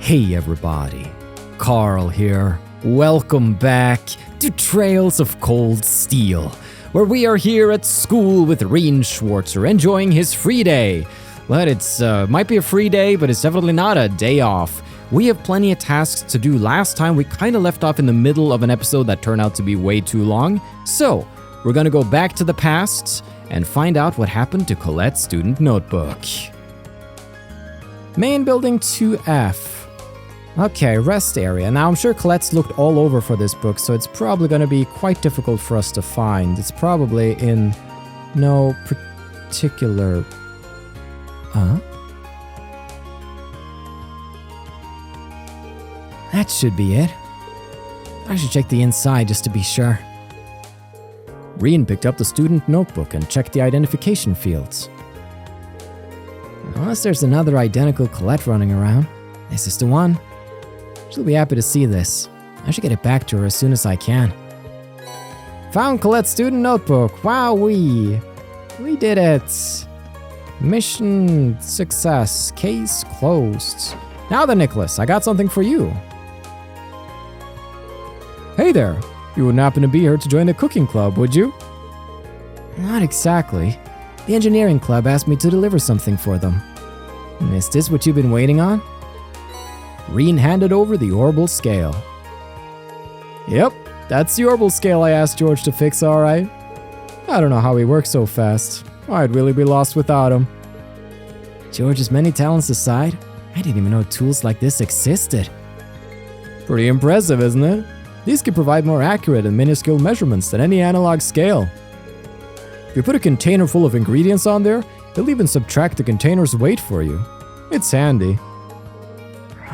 Hey everybody, Carl here. Welcome back to Trails of Cold Steel, where we are here at school with Rean Schwarzer enjoying his free day. But it's might be a free day, but it's definitely not a day off. We have plenty of tasks to do. Last time we kind of left off in the middle of an episode that turned out to be way too long. So we're gonna go back to the past and find out what happened to Colette's student notebook. Main building 2F. Okay, rest area. Now, I'm sure Colette's looked all over for this book, so it's probably going to be quite difficult for us to find. It's probably in no particular... Huh? That should be it. I should check the inside just to be sure. Rean picked up the student notebook and checked the identification fields. Unless there's another identical Colette running around. This is the one. She'll be happy to see this. I should get it back to her as soon as I can. Found Colette's student notebook. Wowee. We did it. Mission success. Case closed. Now then, Nicholas, I got something for you. Hey there. You wouldn't happen to be here to join the cooking club, would you? Not exactly. The engineering club asked me to deliver something for them. Is this what you've been waiting on? Rean handed over the Orbal scale. Yep, that's the Orbal scale I asked George to fix, alright. I don't know how he works so fast. I'd really be lost without him. George's many talents aside, I didn't even know tools like this existed. Pretty impressive, isn't it? These can provide more accurate and minuscule measurements than any analog scale. If you put a container full of ingredients on there, it'll even subtract the container's weight for you. It's handy.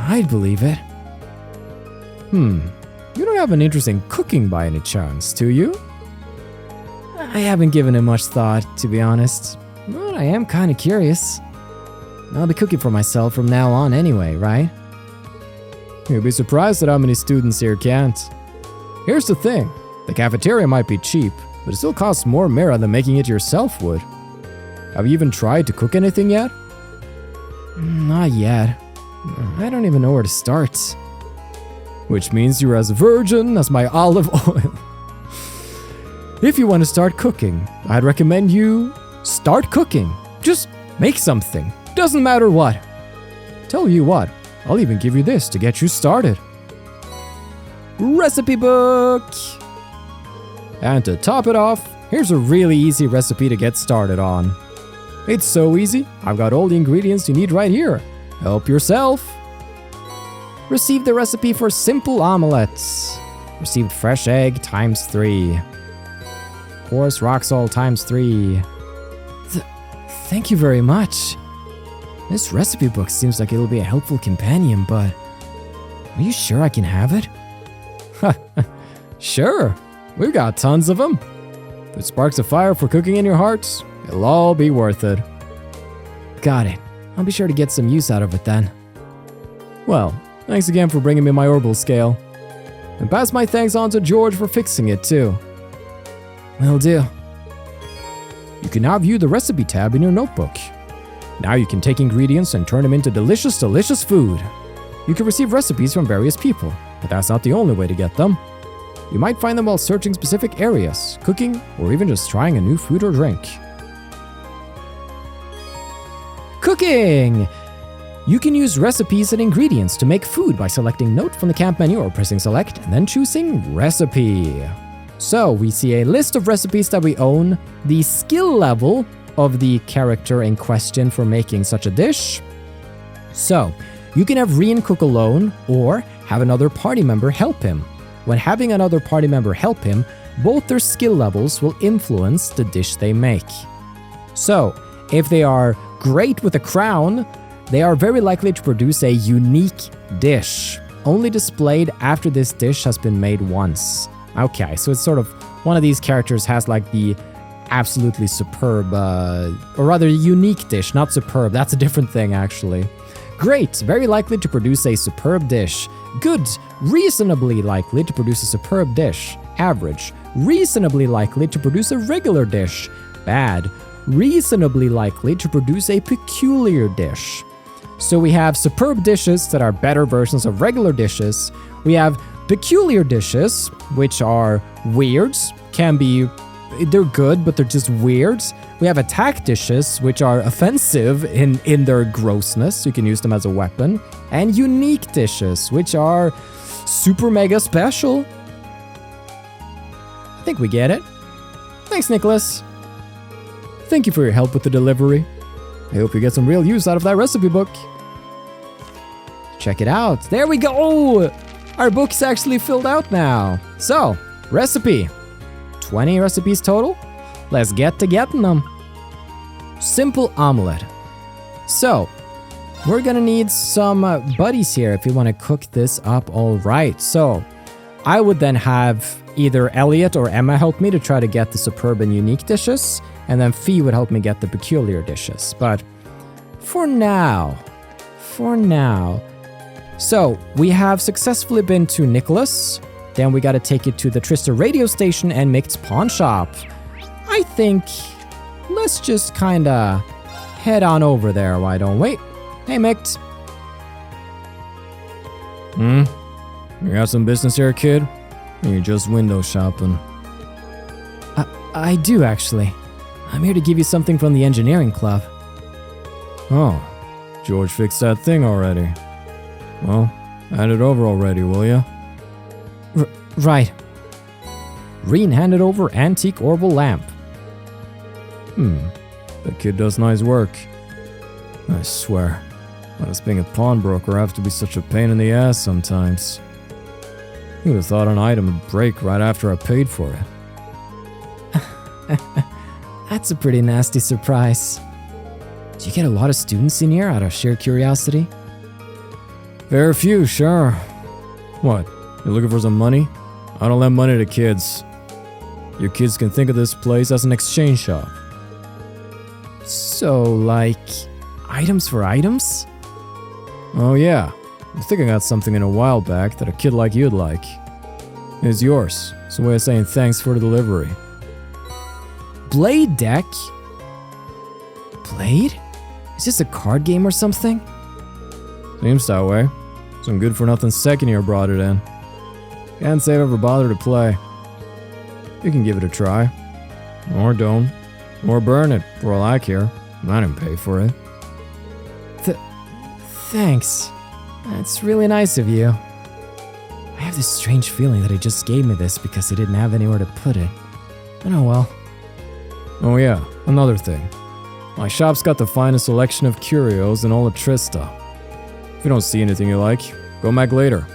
I'd believe it. You don't have an interest in cooking by any chance, do you? I haven't given it much thought, to be honest. But I am kind of curious. I'll be cooking for myself from now on anyway, right? You'll be surprised at how many students here can't. Here's the thing. The cafeteria might be cheap, but it still costs more Mira than making it yourself would. Have you even tried to cook anything yet? Not yet. I don't even know where to start. Which means you're as virgin as my olive oil. If you want to start cooking, I'd recommend you start cooking. Just make something. Doesn't matter what. Tell you what, I'll even give you this to get you started. Recipe book! And to top it off, here's a really easy recipe to get started on. It's so easy, I've got all the ingredients you need right here. Help yourself. Received the recipe for simple omelets. Received fresh egg times 3. Coarse rock salt times 3. Thank you very much. This recipe book seems like it'll be a helpful companion, but are you sure I can have it? Sure, we've got tons of them. If it sparks a fire for cooking in your hearts, it'll all be worth it. Got it. I'll be sure to get some use out of it then. Well, thanks again for bringing me my Orbal scale. And pass my thanks on to George for fixing it too. Will do. You can now view the recipe tab in your notebook. Now you can take ingredients and turn them into delicious, delicious food. You can receive recipes from various people, but that's not the only way to get them. You might find them while searching specific areas, cooking, or even just trying a new food or drink. Cooking! You can use recipes and ingredients to make food by selecting Note from the camp menu or pressing Select and then choosing Recipe. So we see a list of recipes that we own, the skill level of the character in question for making such a dish. So you can have Rean cook alone or have another party member help him. When having another party member help him, both their skill levels will influence the dish they make. So if they are great with a crown, they are very likely to produce a unique dish, only displayed after this dish has been made once. Okay, so it's sort of one of these characters has like the absolutely superb, or rather unique dish, not superb, that's a different thing actually. Great, very likely to produce a superb dish. Good, reasonably likely to produce a superb dish. Average, reasonably likely to produce a regular dish. Bad, reasonably likely to produce a peculiar dish. So we have superb dishes that are better versions of regular dishes. We have peculiar dishes, which are weirds. They're good, but they're just weird. We have attack dishes, which are offensive in their grossness. You can use them as a weapon. And unique dishes, which are super mega special. I think we get it. Thanks, Nicholas. Thank you for your help with the delivery. I hope you get some real use out of that recipe book. Check it out. There we go! Our book's actually filled out now. So, recipe. 20 recipes total. Let's get to getting them. Simple omelette. So, we're gonna need some buddies here if you want to cook this up all right. So, I would then have either Elliot or Emma help me to try to get the superb and unique dishes, and then Fee would help me get the peculiar dishes. But for now. So, we have successfully been to Nicholas. Then we gotta take it to the Trista radio station and Micht's pawn shop. I think let's just kinda head on over there, why don't we? Hey, Micht. You got some business here, kid? Or you just window shopping? I do, actually. I'm here to give you something from the engineering club. Oh, George fixed that thing already. Well, hand it over already, will ya? Right. Rean handed over antique Orbal lamp. That kid does nice work. I swear, why does being a pawnbroker have to be such a pain in the ass sometimes? Who'd have thought an item would break right after I paid for it? That's a pretty nasty surprise. Do you get a lot of students in here out of sheer curiosity? Very few, sure. What, you looking for some money? I don't lend money to kids. You kids can think of this place as an exchange shop. So, like, items for items? Oh yeah, I think I got something in a while back that a kid like you'd like. It's yours. It's a way of saying thanks for the delivery. Blade deck? Blade? Is this a card game or something? Seems that way. Some good-for-nothing second year brought it in. Can't say I've ever bothered to play. You can give it a try. Or don't. Or burn it, for all I care. I didn't pay for it. Thanks. That's really nice of you. I have this strange feeling that he just gave me this because he didn't have anywhere to put it. But oh well. Oh yeah, another thing. My shop's got the finest selection of curios in all of Trista. If you don't see anything you like, go back later.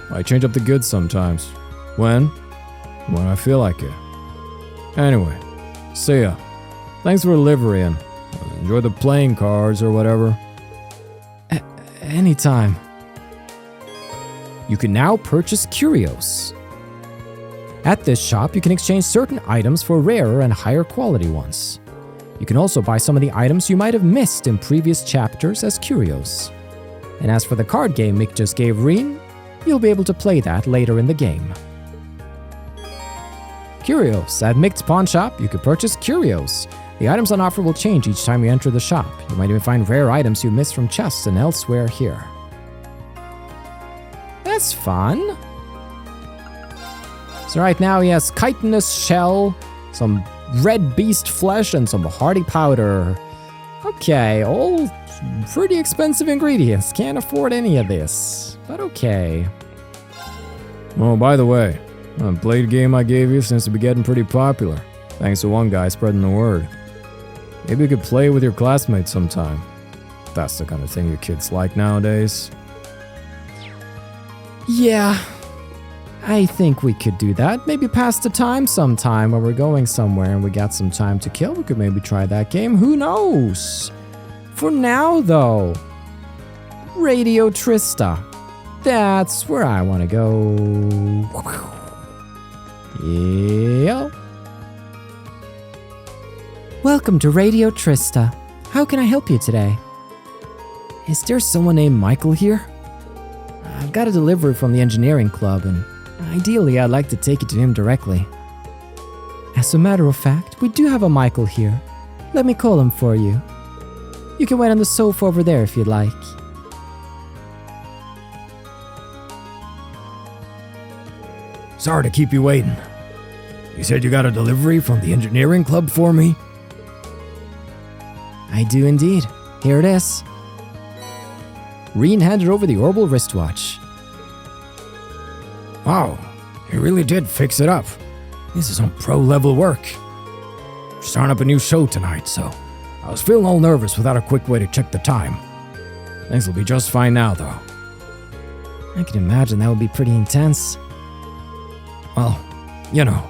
I change up the goods sometimes. When I feel like it. Anyway, see ya. Thanks for delivering. Enjoy the playing cards or whatever. Anytime. You can now purchase curios. At this shop, you can exchange certain items for rarer and higher quality ones. You can also buy some of the items you might have missed in previous chapters as curios. And as for the card game Mick just gave Rean, you'll be able to play that later in the game. Curios. At Micht's pawn shop, you can purchase curios. The items on offer will change each time you enter the shop. You might even find rare items you missed from chests and elsewhere here. That's fun. So right now he has chitinous shell, some red beast flesh, and some hardy powder. Okay, all pretty expensive ingredients. Can't afford any of this, but okay. Oh, by the way, the blade game I gave you seems to be getting pretty popular, thanks to one guy spreading the word. Maybe you could play with your classmates sometime. That's the kind of thing you kids like nowadays. Yeah, I think we could do that. Maybe pass the time sometime when we're going somewhere and we got some time to kill. We could maybe try that game. Who knows? For now, though, Radio Trista. That's where I want to go. Yeah. Welcome to Radio Trista. How can I help you today? Is there someone named Michael here? I've got a delivery from the engineering club, and ideally I'd like to take it to him directly. As a matter of fact, we do have a Michael here. Let me call him for you. You can wait on the sofa over there if you'd like. Sorry to keep you waiting. You said you got a delivery from the engineering club for me? I do indeed. Here it is. Rean handed over the Orbal wristwatch. Wow, you really did fix it up. This is some pro-level work. We're starting up a new show tonight, so I was feeling all nervous without a quick way to check the time. Things will be just fine now, though. I can imagine that would be pretty intense. Well, you know,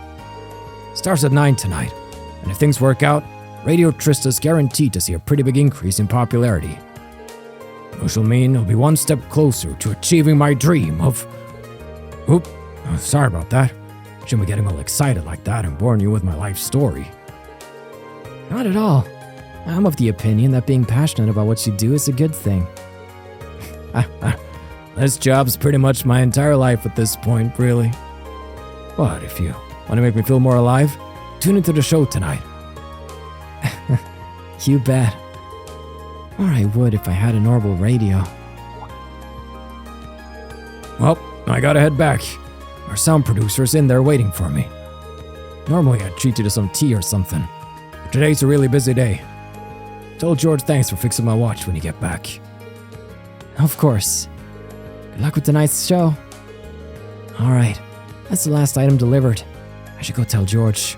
starts at 9 tonight, and if things work out, Radio Trista's guaranteed to see a pretty big increase in popularity. Which will mean it'll be one step closer to achieving my dream of... Oop, sorry about that. Shouldn't be getting all excited like that and boring you with my life story. Not at all. I'm of the opinion that being passionate about what you do is a good thing. This job's pretty much my entire life at this point, really. But if you want to make me feel more alive, tune into the show tonight. You bet. Or I would if I had an Orbal radio. Well, I gotta head back. Our sound producer's in there waiting for me. Normally I'd treat you to some tea or something, but today's a really busy day. Tell George thanks for fixing my watch when you get back. Of course. Good luck with tonight's show. Alright, that's the last item delivered. I should go tell George.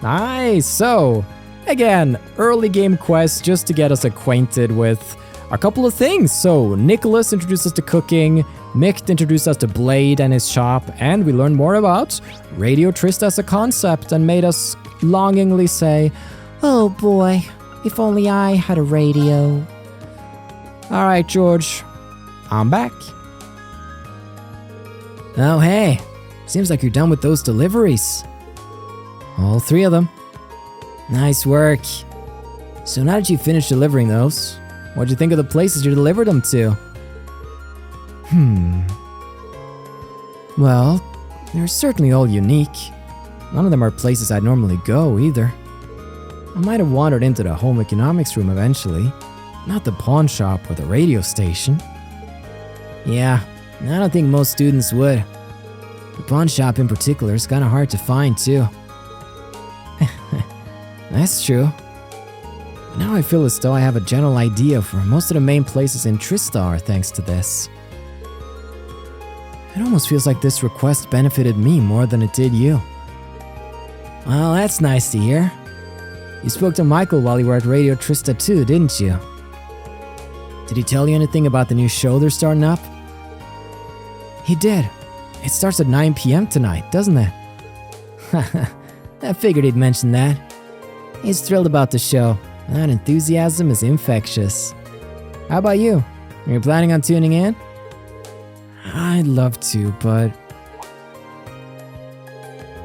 Nice! So, again, early game quest just to get us acquainted with a couple of things. So, Nicholas introduced us to cooking, Micht introduced us to Blade and his shop, and we learned more about Radio Trista as a concept and made us longingly say, oh boy, if only I had a radio. Alright, George, I'm back. Oh hey, seems like you're done with those deliveries. All 3 of them. Nice work. So now that you finished delivering those, what'd you think of the places you delivered them to? Well, they're certainly all unique. None of them are places I'd normally go either. I might have wandered into the home economics room eventually, not the pawn shop or the radio station. Yeah, I don't think most students would. The pawn shop in particular is kinda hard to find too. That's true. But now I feel as though I have a general idea for most of the main places in Trista are thanks to this. It almost feels like this request benefited me more than it did you. Well, that's nice to hear. You spoke to Michael while you were at Radio Trista too, didn't you? Did he tell you anything about the new show they're starting up? He did. It starts at 9 p.m. tonight, doesn't it? I figured he'd mention that. He's thrilled about the show. That enthusiasm is infectious. How about you? Are you planning on tuning in? I'd love to, but...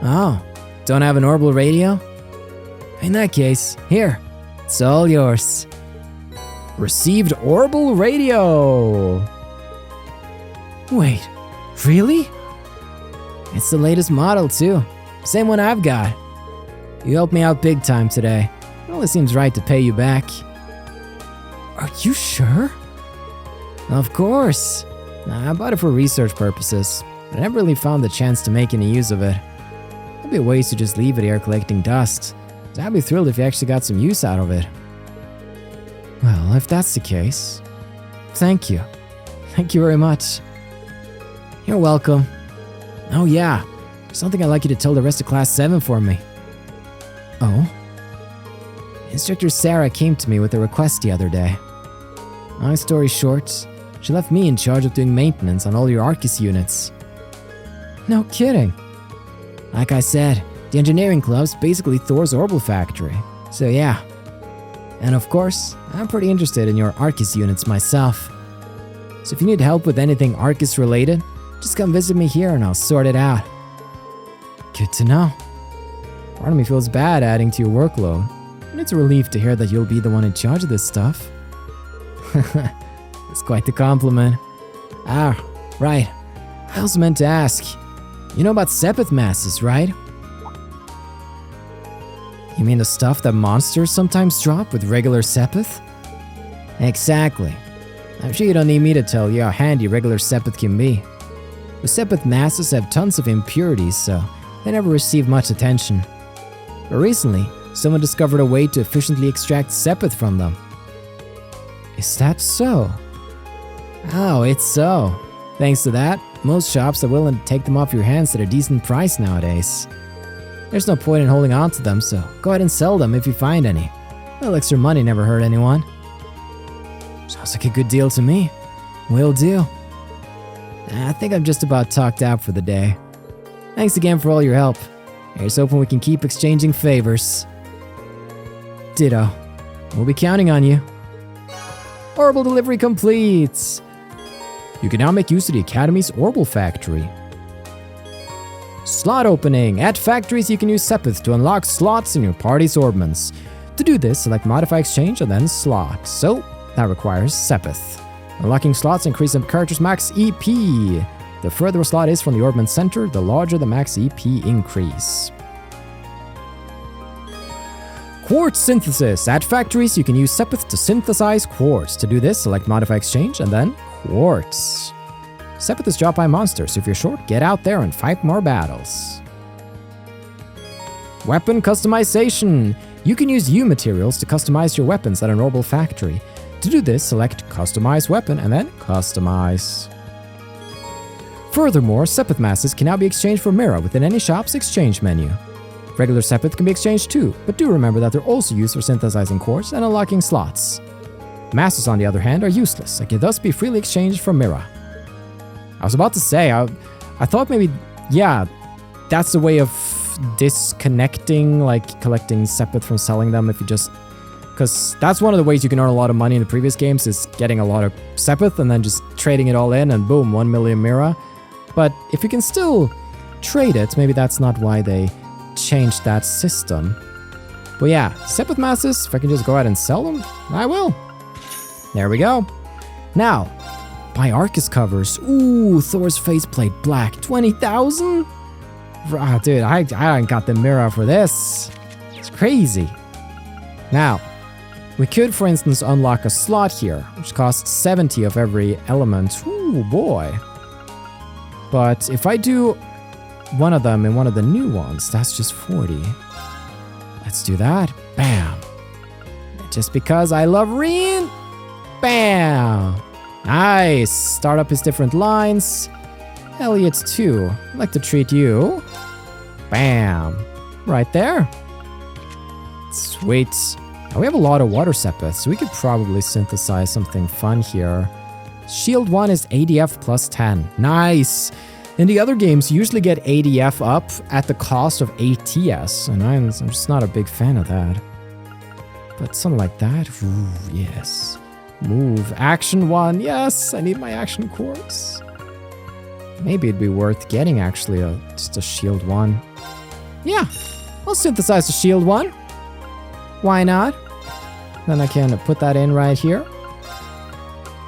Oh, don't have an Orbal radio? In that case, here, it's all yours. Received Orbal radio! Wait, really? It's the latest model too. Same one I've got. You helped me out big time today. It only seems right to pay you back. Are you sure? Of course. I bought it for research purposes, but I never really found the chance to make any use of it. There'd be ways to just leave it here collecting dust. So I'd be thrilled if you actually got some use out of it. Well, if that's the case, thank you. Thank you very much. You're welcome. Oh yeah, something I'd like you to tell the rest of Class 7 for me. Oh? Instructor Sarah came to me with a request the other day. Long story short, she left me in charge of doing maintenance on all your ARCUS units. No kidding. Like I said, the engineering club's basically Thor's Orbal Factory. So yeah. And of course, I'm pretty interested in your ARCUS units myself. So if you need help with anything ARCUS related, just come visit me here and I'll sort it out. Good to know. Part of me feels bad adding to your workload, but it's a relief to hear that you'll be the one in charge of this stuff. It's quite the compliment. Ah, right. I also meant to ask. You know about Sepith masses, right? You mean the stuff that monsters sometimes drop with regular Sepith? Exactly. I'm sure you don't need me to tell you how handy regular Sepith can be. The Sepith masses have tons of impurities, so they never receive much attention. But recently, someone discovered a way to efficiently extract Sepith from them. Is that so? Oh, it's so. Thanks to that, most shops are willing to take them off your hands at a decent price nowadays. There's no point in holding on to them, so go ahead and sell them if you find any. A little extra money never hurt anyone. Sounds like a good deal to me. Will do. I think I'm just about talked out for the day. Thanks again for all your help. Here's hoping we can keep exchanging favors. Ditto. We'll be counting on you. Orbal delivery complete! You can now make use of the Academy's Orbal Factory. Slot opening! At factories, you can use Sepith to unlock slots in your party's orbments. To do this, select Modify Exchange and then Slot. So, that requires Sepith. Unlocking slots increase a character's max EP. The further a slot is from the orbment center, the larger the max EP increase. Quartz synthesis. At factories, you can use Sepith to synthesize quartz. To do this, select Modify Exchange and then Quartz. Sepith is dropped by monsters, so if you're short, get out there and fight more battles. Weapon customization. You can use U materials to customize your weapons at an Orbal Factory. To do this, select Customize Weapon and then Customize. Furthermore, Sepith masses can now be exchanged for Mira within any shop's exchange menu. Regular Sepith can be exchanged too, but do remember that they're also used for synthesizing quartz and unlocking slots. Masses, on the other hand, are useless and can thus be freely exchanged for Mira. I was about to say, I thought maybe, yeah, that's a way of disconnecting, like collecting Sepith from selling them if you just... Because that's one of the ways you can earn a lot of money in the previous games, is getting a lot of Sepith and then just trading it all in and boom, 1 million Mira. But if you can still trade it, maybe that's not why they changed that system. But yeah, Sepith masses, if I can just go ahead and sell them, I will. There we go. Now, buy ARCUS covers. Ooh, Thor's faceplate black, 20,000? Ah, dude, I got the Mira for this. It's crazy. Now, we could, for instance, unlock a slot here, which costs 70 of every element. Ooh, boy. But if I do one of them in one of the new ones, that's just 40. Let's do that. Bam. Just because I love Rean. Bam. Nice. Start up his different lines. Elliot's too. I'd like to treat you. Bam. Right there. Sweet. Now we have a lot of water Sepith, so we could probably synthesize something fun here. Shield 1 is ADF plus 10. Nice! In the other games, you usually get ADF up at the cost of ATS, and I'm just not a big fan of that. But something like that, ooh, yes. Move. Action 1, yes! I need my action quartz. Maybe it'd be worth getting, actually, just a Shield 1. Yeah, I'll synthesize the Shield 1. Why not? Then I can put that in right here.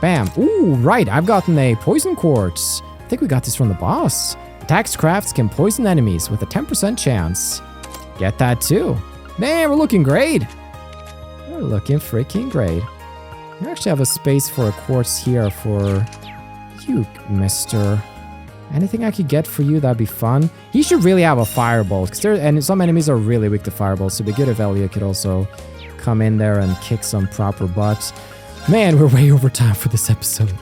Bam. Ooh, right. I've gotten a poison quartz. I think we got this from the boss. Attacks crafts can poison enemies with a 10% chance. Get that too. Man, we're looking great. We're looking freaking great. We actually have a space for a quartz here for you, mister. Anything I could get for you, that'd be fun. He should really have a firebolt, and some enemies are really weak to firebolts, so it'd be good if Elliot could also come in there and kick some proper butts. Man, we're way over time for this episode.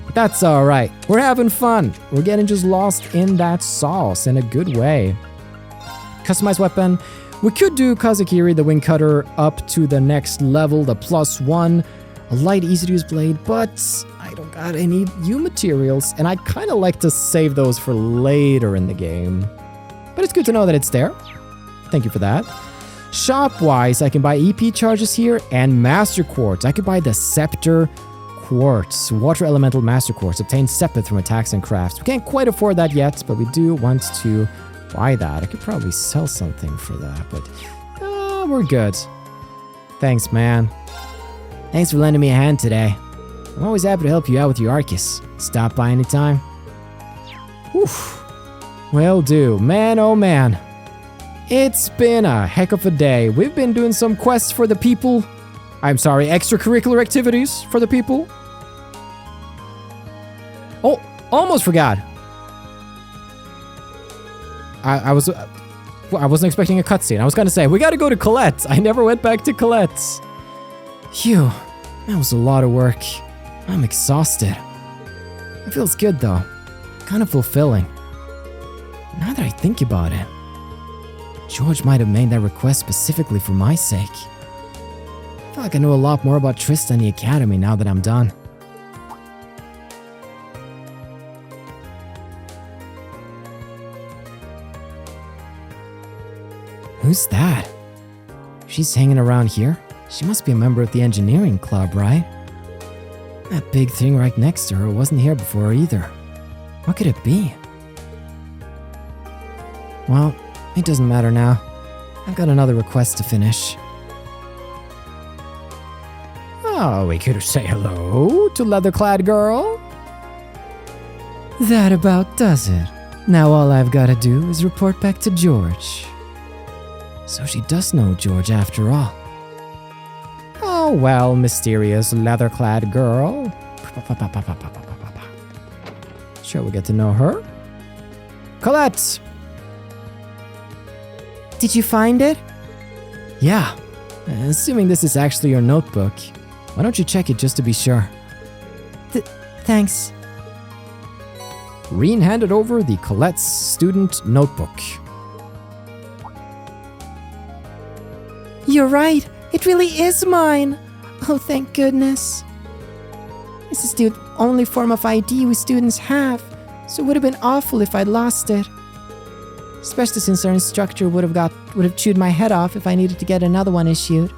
But that's alright. We're having fun. We're getting just lost in that sauce in a good way. Customized weapon. We could do Kazakiri, the wing cutter, up to the next level, the +1. A light, easy-to-use blade, but I don't got any U materials, and I'd kind of like to save those for later in the game. But it's good to know that it's there. Thank you for that. Shop-wise, I can buy EP charges here and Master Quartz. I could buy the Scepter Quartz, Water Elemental Master Quartz. Obtain Sepith from attacks and crafts. We can't quite afford that yet, but we do want to buy that. I could probably sell something for that, but we're good. Thanks, man. Thanks for lending me a hand today. I'm always happy to help you out with your ARCUS. Stop by anytime. Oof. Will do. Man, oh man. It's been a heck of a day. We've been doing some quests for the people. I'm sorry, extracurricular activities for the people. Oh, almost forgot. I wasn't expecting a cutscene. I was gonna say, we gotta go to Colette. I never went back to Colette. Phew, that was a lot of work. I'm exhausted. It feels good though. Kind of fulfilling. Now that I think about it, George might have made that request specifically for my sake. I feel like I know a lot more about Trista and the Academy now that I'm done. Who's that? She's hanging around here? She must be a member of the engineering club, right? That big thing right next to her wasn't here before either. What could it be? Well, it doesn't matter now. I've got another request to finish. Oh, we could say hello to Leather-Clad Girl. That about does it. Now all I've got to do is report back to George. So she does know George after all. Oh well, mysterious Leather-Clad Girl. Shall we get to know her? Colette! Did you find it? Yeah. Assuming this is actually your notebook, why don't you check it just to be sure? Thanks. Rean handed over the Colette's student notebook. You're right. It really is mine. Oh, thank goodness. This is the only form of ID we students have, so it would have been awful if I'd lost it. Especially since our instructor would have chewed my head off if I needed to get another one issued.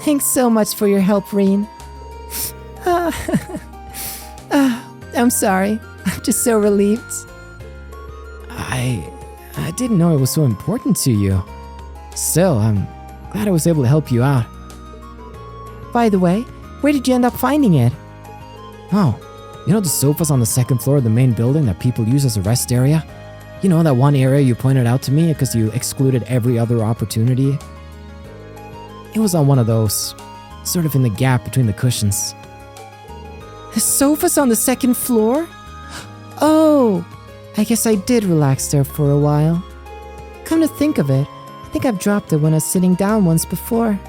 Thanks so much for your help, Rean. I'm sorry. I'm just so relieved. I didn't know it was so important to you. Still, I'm glad I was able to help you out. By the way, where did you end up finding it? Oh, you know the sofas on the second floor of the main building that people use as a rest area? You know that one area you pointed out to me because you excluded every other opportunity? It was on one of those, sort of in the gap between the cushions. The sofa's on the second floor? Oh, I guess I did relax there for a while. Come to think of it, I think I've dropped it when I was sitting down once before.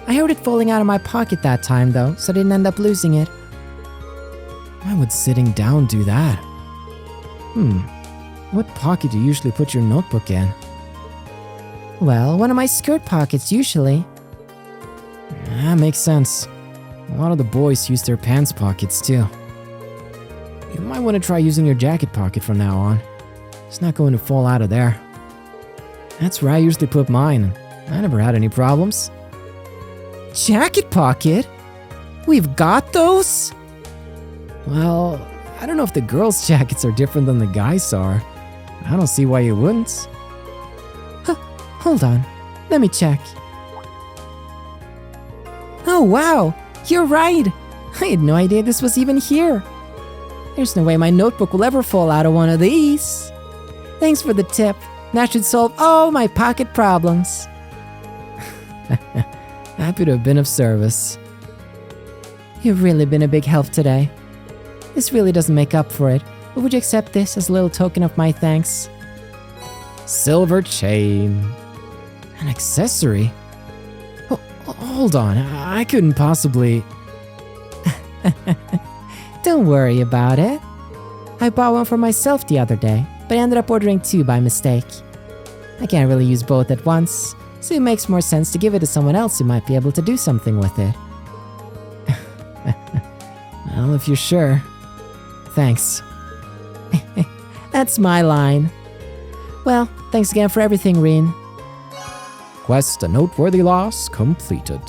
I heard it falling out of my pocket that time though, so I didn't end up losing it. Why would sitting down do that? What pocket do you usually put your notebook in? Well, one of my skirt pockets usually. That makes sense. A lot of the boys use their pants pockets too. You might want to try using your jacket pocket from now on. It's not going to fall out of there. That's where I usually put mine. I never had any problems. Jacket pocket? We've got those? Well, I don't know if the girls' jackets are different than the guys' are. I don't see why you wouldn't. Hold on. Let me check. Oh wow! You're right! I had no idea this was even here. There's no way my notebook will ever fall out of one of these. Thanks for the tip. That should solve all my pocket problems. Happy to have been of service. You've really been a big help today. This really doesn't make up for it, but would you accept this as a little token of my thanks? Silver chain. An accessory? Oh, hold on, I couldn't possibly... Don't worry about it. I bought one for myself the other day, but I ended up ordering two by mistake. I can't really use both at once, so it makes more sense to give it to someone else who might be able to do something with it. Well, if you're sure. Thanks. That's my line. Well, thanks again for everything, Rean. Quest: a noteworthy loss completed.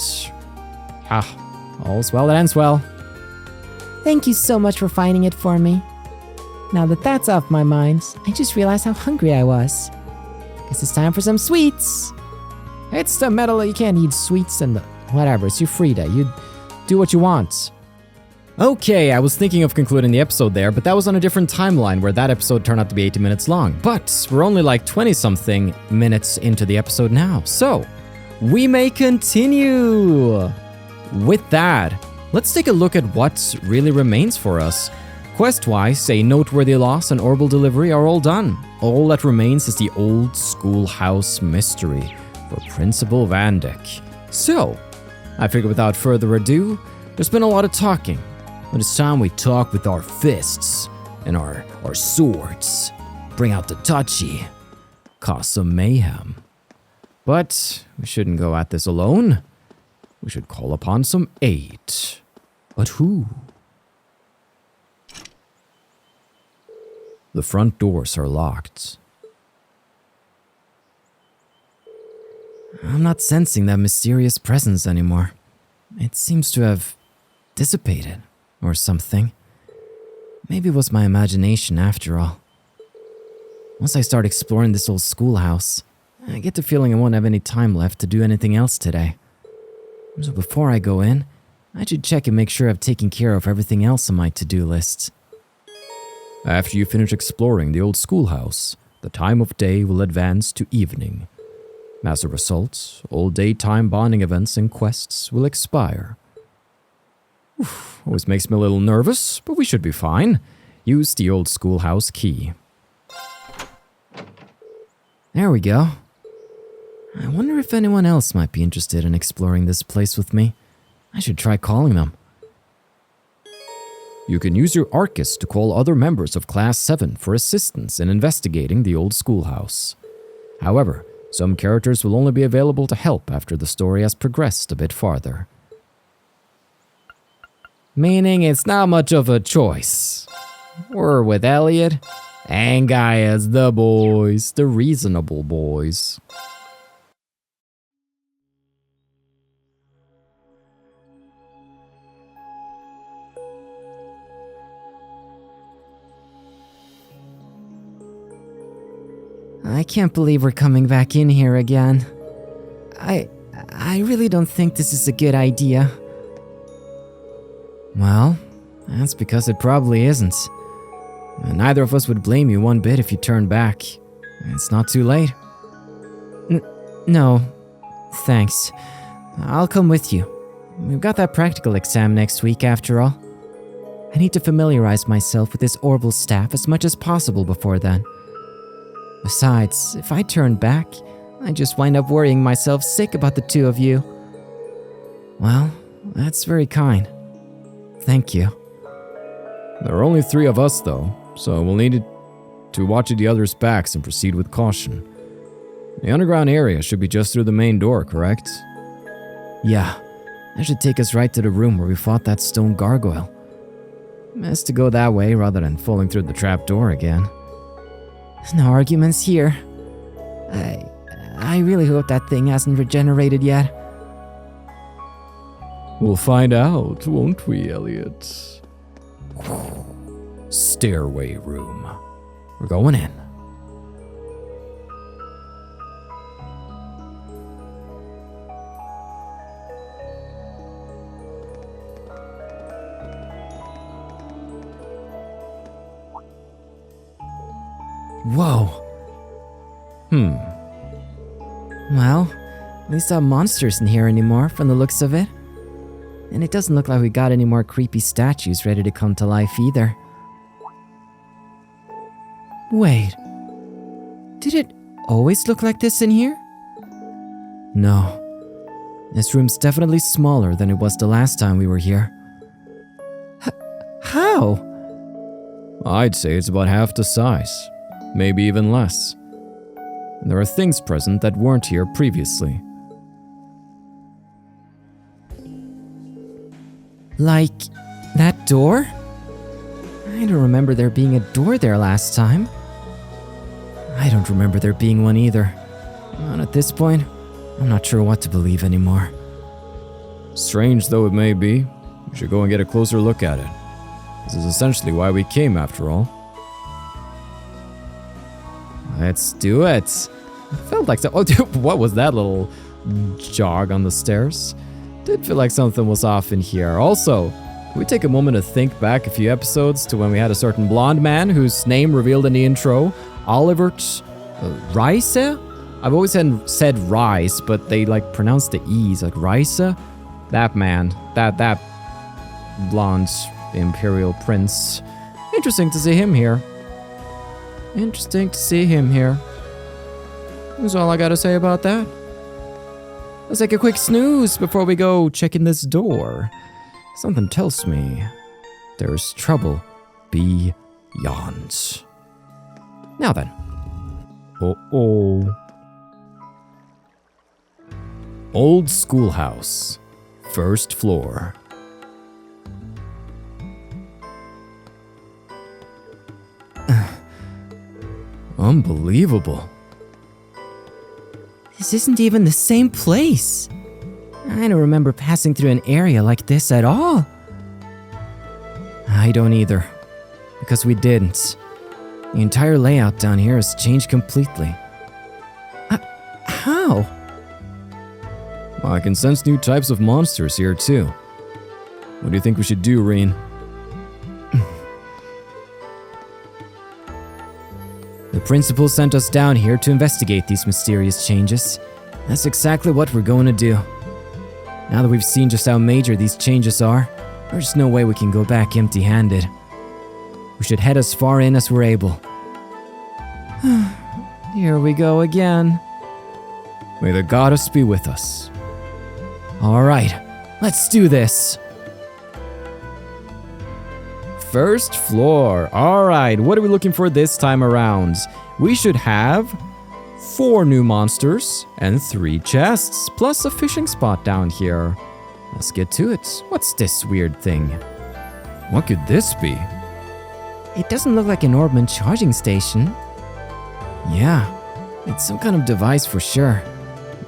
All's well that ends well. Thank you so much for finding it for me. Now that that's off my mind, I just realized how hungry I was. Guess it's time for some sweets. It's the metal, you can't eat sweets and whatever, it's your free day. You do what you want. Okay, I was thinking of concluding the episode there, but that was on a different timeline where that episode turned out to be 80 minutes long. But we're only like 20-something minutes into the episode now, so we may continue. With that, let's take a look at what really remains for us. Quest-wise, a noteworthy loss and Orbal delivery are all done. All that remains is the old Schoolhouse Mystery for Principal Van Dyck. So, I figure without further ado, there's been a lot of talking, but it's time we talk with our fists and our swords. Bring out the touchy, cause some mayhem. But we shouldn't go at this alone. We should call upon some aid. But who? The front doors are locked. I'm not sensing that mysterious presence anymore. It seems to have dissipated, or something. Maybe it was my imagination after all. Once I start exploring this old schoolhouse, I get the feeling I won't have any time left to do anything else today. So before I go in, I should check and make sure I've taken care of everything else on my to-do list. After you finish exploring the old schoolhouse, the time of day will advance to evening. As a result, all daytime bonding events and quests will expire. Always makes me a little nervous, but we should be fine. Use the old schoolhouse key. There we go. I wonder if anyone else might be interested in exploring this place with me. I should try calling them. You can use your ARCUS to call other members of Class 7 for assistance in investigating the old schoolhouse. However, some characters will only be available to help after the story has progressed a bit farther. Meaning it's not much of a choice. We're with Elliot and Gaius, the boys, the reasonable boys. I can't believe we're coming back in here again. I really don't think this is a good idea. Well, that's because it probably isn't. Neither of us would blame you one bit if you turned back. It's not too late. No, thanks. I'll come with you. We've got that practical exam next week after all. I need to familiarize myself with this Orbal staff as much as possible before then. Besides, if I turn back, I just wind up worrying myself sick about the two of you. Well, that's very kind. Thank you. There are only 3 of us, though, so we'll need to watch the others' backs and proceed with caution. The underground area should be just through the main door, correct? Yeah, that should take us right to the room where we fought that stone gargoyle. Best to go that way rather than falling through the trap door again. No arguments here. I really hope that thing hasn't regenerated yet. We'll find out, won't we, Elliot? Stairway room. We're going in. Whoa. Well, at least not monsters in here anymore from the looks of it. And it doesn't look like we got any more creepy statues ready to come to life either. Wait. Did it always look like this in here? No. This room's definitely smaller than it was the last time we were here. How? I'd say it's about half the size. Maybe even less. There are things present that weren't here previously. Like that door? I don't remember there being a door there last time. I don't remember there being one either. And at this point, I'm not sure what to believe anymore. Strange though it may be, we should go and get a closer look at it. This is essentially why we came after all. Let's do it. It felt like so. Oh, dude, what was that little jog on the stairs? Did feel like something was off in here. Also, can we take a moment to think back a few episodes to when we had a certain blonde man whose name revealed in the intro, Oliver Rice? I've always said Rice, but they like pronounced the E's like Rice. That man, that blonde imperial prince. Interesting to see him here. Interesting to see him here. That's all I gotta say about that. Let's take a quick snooze before we go check in this door. Something tells me there's trouble beyond. Now then. Uh-oh. Old schoolhouse. First floor. Unbelievable. This isn't even the same place. I don't remember passing through an area like this at all. I don't either. Because we didn't. The entire layout down here has changed completely. How? Well, I can sense new types of monsters here too. What do you think we should do, Rean? The principal sent us down here to investigate these mysterious changes. That's exactly what we're going to do. Now that we've seen just how major these changes are, there's no way we can go back empty-handed. We should head as far in as we're able. Here we go again. May the goddess be with us. Alright, let's do this. First floor. Alright, what are we looking for this time around? We should have 4 new monsters and 3 chests, plus a fishing spot down here. Let's get to it. What's this weird thing? What could this be? It doesn't look like an Orbman charging station. Yeah, it's some kind of device for sure.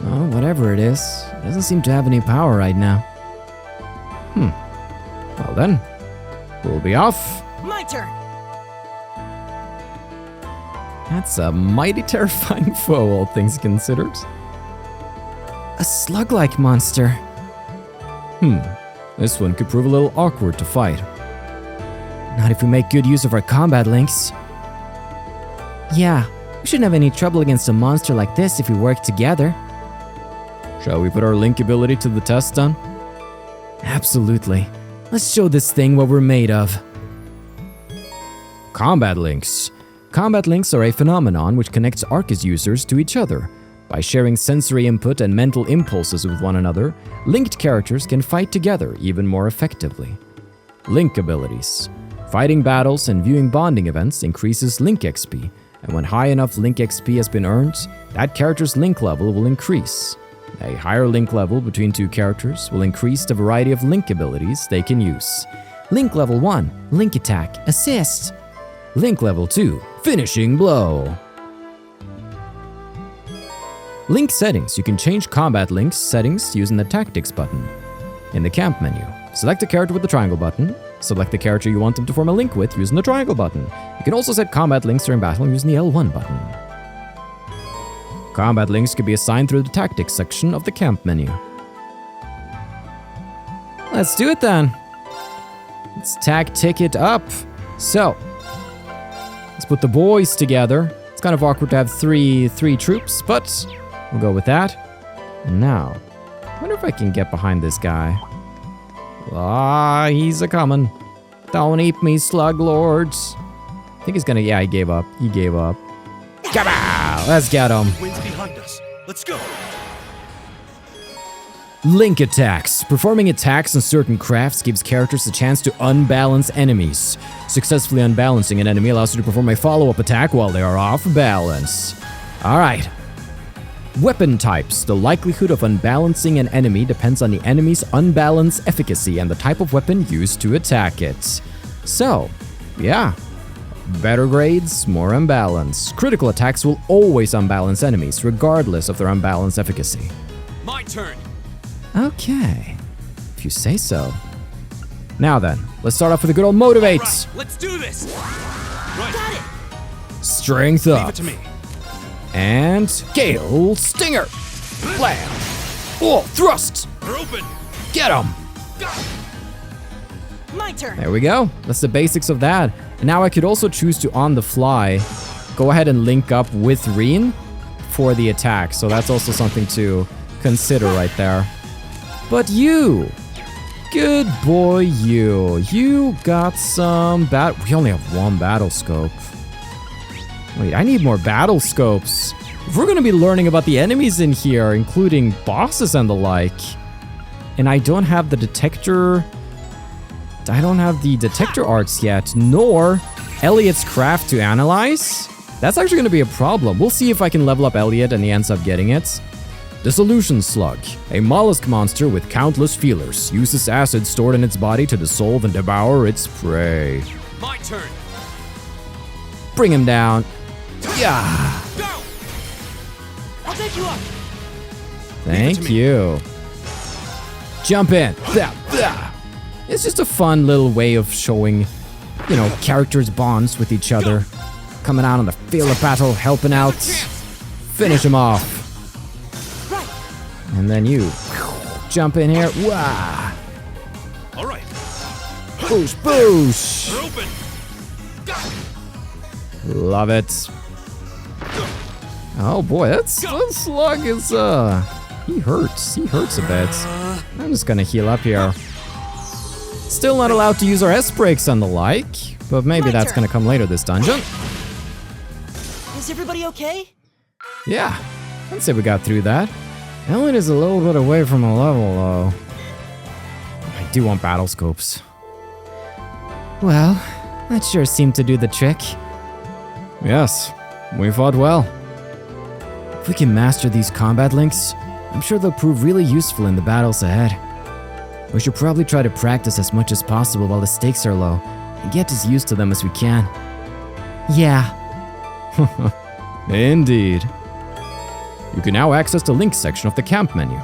Oh, whatever it is, it doesn't seem to have any power right now. Well then, we'll be off. My turn. That's a mighty terrifying foe, all things considered. A slug-like monster. This one could prove a little awkward to fight. Not if we make good use of our combat links. Yeah, we shouldn't have any trouble against a monster like this if we work together. Shall we put our link ability to the test then? Absolutely. Let's show this thing what we're made of. Combat links. Combat links are a phenomenon which connects ARCUS users to each other. By sharing sensory input and mental impulses with one another, linked characters can fight together even more effectively. Link abilities. Fighting battles and viewing bonding events increases Link XP, and when high enough Link XP has been earned, that character's Link level will increase. A higher Link level between 2 characters will increase the variety of Link abilities they can use. Link level 1, Link Attack, Assist. Link level 2, Finishing Blow. Link settings. You can change combat links settings using the Tactics button. In the camp menu, select the character with the triangle button. Select the character you want them to form a link with using the triangle button. You can also set combat links during battle using the L1 button. Combat links can be assigned through the Tactics section of the camp menu. Let's do it then. Let's tactic it up. So, let's put the boys together. It's kind of awkward to have three troops, but we'll go with that. And now, I wonder if I can get behind this guy. Ah, he's a-coming. Don't eat me, slug lords. I think he's gonna, yeah, he gave up. He gave up. Kabow! Let's get him. Wind's behind us. Let's go. Link attacks. Performing attacks on certain crafts gives characters the chance to unbalance enemies. Successfully unbalancing an enemy allows you to perform a follow-up attack while they are off balance. Alright. Weapon types. The likelihood of unbalancing an enemy depends on the enemy's unbalance efficacy and the type of weapon used to attack it. So, yeah. Better grades, more unbalance. Critical attacks will always unbalance enemies, regardless of their unbalanced efficacy. My turn. Okay, if you say so. Now then, let's start off with a good old motivate. Right, let's do this. Right. Got it. Strength Leave up. it to me. And Gale Stinger. Blam. Oh, thrust. They're open. Get him. My turn. There we go. That's the basics of that. And now I could also choose to, on the fly, go ahead and link up with Rean for the attack. So that's also something to consider right there. But you, Good boy, you. You got some we only have one battle scope. Wait, I need more battle scopes. If we're gonna be learning about the enemies in here, including bosses and the like, and I don't have the detector arts yet, nor Elliot's craft to analyze, that's actually gonna be a problem. We'll see if I can level up Elliot and he ends up getting it. The Solution Slug, a mollusk monster with countless feelers, uses acid stored in its body to dissolve and devour its prey. My turn. Bring him down. Yeah. Go. I'll take you up. Thank you. Jump in. It's just a fun little way of showing, characters' bonds with each other. Coming out on the field of battle, helping out. Finish him off. And then you jump in here. Wah! All right. Boosh, boosh. We're open. Love it. Oh boy, that slug is he hurts. He hurts a bit. I'm just gonna heal up here. Still not allowed to use our S-brakes and the like, but maybe that's gonna come later this dungeon. Is everybody okay? Yeah, I'd say we got through that. Elliot is a little bit away from a level, though. I do want battle scopes. Well, that sure seemed to do the trick. Yes, we fought well. If we can master these combat links, I'm sure they'll prove really useful in the battles ahead. We should probably try to practice as much as possible while the stakes are low, and get as used to them as we can. Yeah. Indeed. You can now access the links section of the camp menu.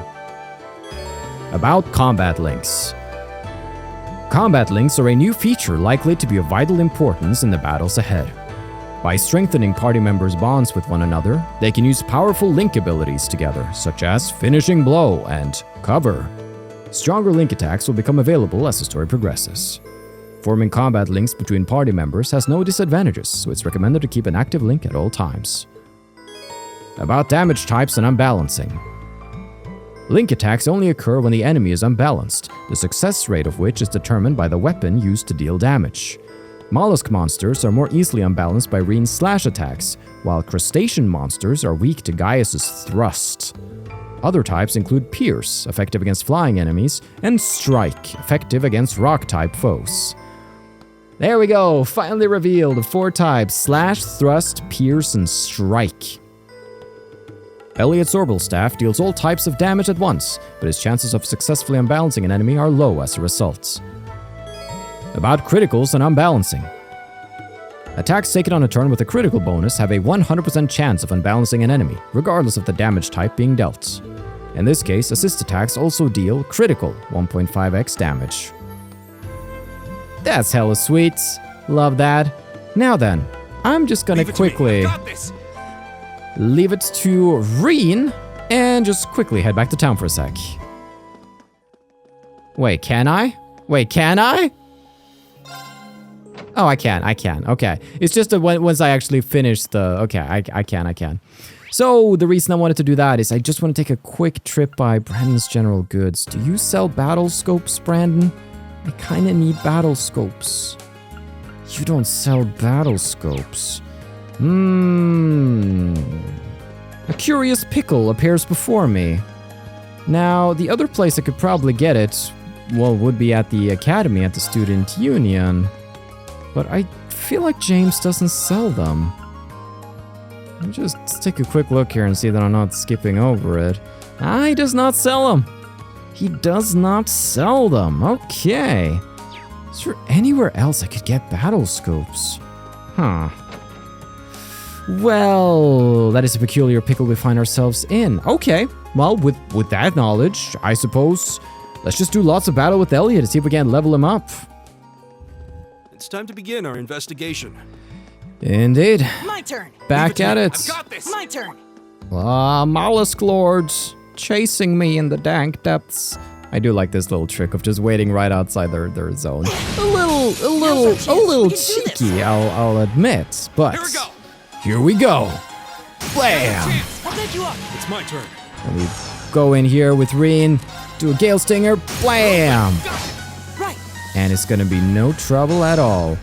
About combat links. Combat links are a new feature likely to be of vital importance in the battles ahead. By strengthening party members' bonds with one another, they can use powerful link abilities together, such as Finishing Blow and Cover. Stronger link attacks will become available as the story progresses. Forming combat links between party members has no disadvantages, so it's recommended to keep an active link at all times. About damage types and unbalancing. Link attacks only occur when the enemy is unbalanced, the success rate of which is determined by the weapon used to deal damage. Mollusk monsters are more easily unbalanced by Rean's slash attacks, while crustacean monsters are weak to Gaius' thrust. Other types include Pierce, effective against flying enemies, and Strike, effective against rock-type foes. There we go, finally revealed the 4 types: Slash, Thrust, Pierce, and Strike. Elliot's Orbal Staff deals all types of damage at once, but his chances of successfully unbalancing an enemy are low as a result. About criticals and unbalancing. Attacks taken on a turn with a critical bonus have a 100% chance of unbalancing an enemy, regardless of the damage type being dealt. In this case, assist attacks also deal critical 1.5x damage. That's hella sweet. Love that. Now then, I'm just gonna quickly leave it to Rean and just quickly head back to town for a sec. Wait, can I? Oh, I can. Okay. It's just that once I actually finish the... Okay, I can. So, the reason I wanted to do that is I just want to take a quick trip by Brandon's General Goods. Do you sell battle scopes, Brandon? I kind of need battle scopes. You don't sell battle scopes. A curious pickle appears before me. Now, the other place I could probably get it, well, would be at the academy at the student union. But I feel like James doesn't sell them. Let me just take a quick look here and see that I'm not skipping over it. He does not sell them. He does not sell them. Okay. Is there anywhere else I could get battle scopes? Huh. Well, that is a peculiar pickle we find ourselves in. Okay, well, with that knowledge, I suppose, let's just do lots of battle with Elliot to see if we can level him up. It's time to begin our investigation. Indeed. My turn. Back at it. I've got this. My turn. Mollusk lords chasing me in the dank depths. I do like this little trick of just waiting right outside their zone. A little cheeky, I'll admit, but Here we go. Blam! I'll take you up. It's my turn. And we go in here with Rean, do a Gale Stinger, blam! and it's gonna be no trouble at all.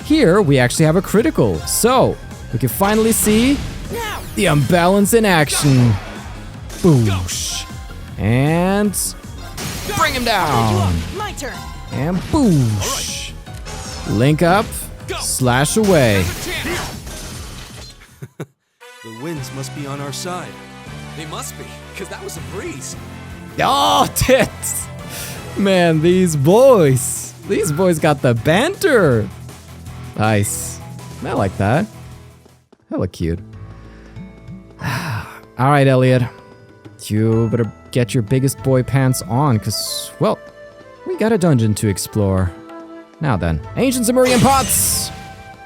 Here, we actually have a critical, so we can finally see the unbalance in action. Boosh. And bring him down. My turn. And boosh. Link up, slash away. The winds must be on our side. They must be, because that was a breeze. Oh, tits! Man, these boys got the banter. Nice. I like that. Hella cute. All right, Elliot. You better get your biggest boy pants on, because, well, we got a dungeon to explore. Now then, ancient Sumerian pots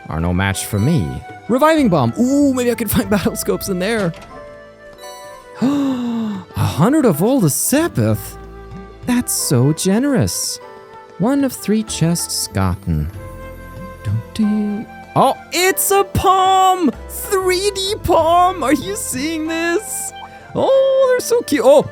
are no match for me. Reviving bomb. Ooh, maybe I could find battle scopes in there. 100 of all the Sepith. That's so generous. 1 of 3 chests gotten. Oh, it's a palm! 3D palm! Are you seeing this? Oh, they're so cute. Oh,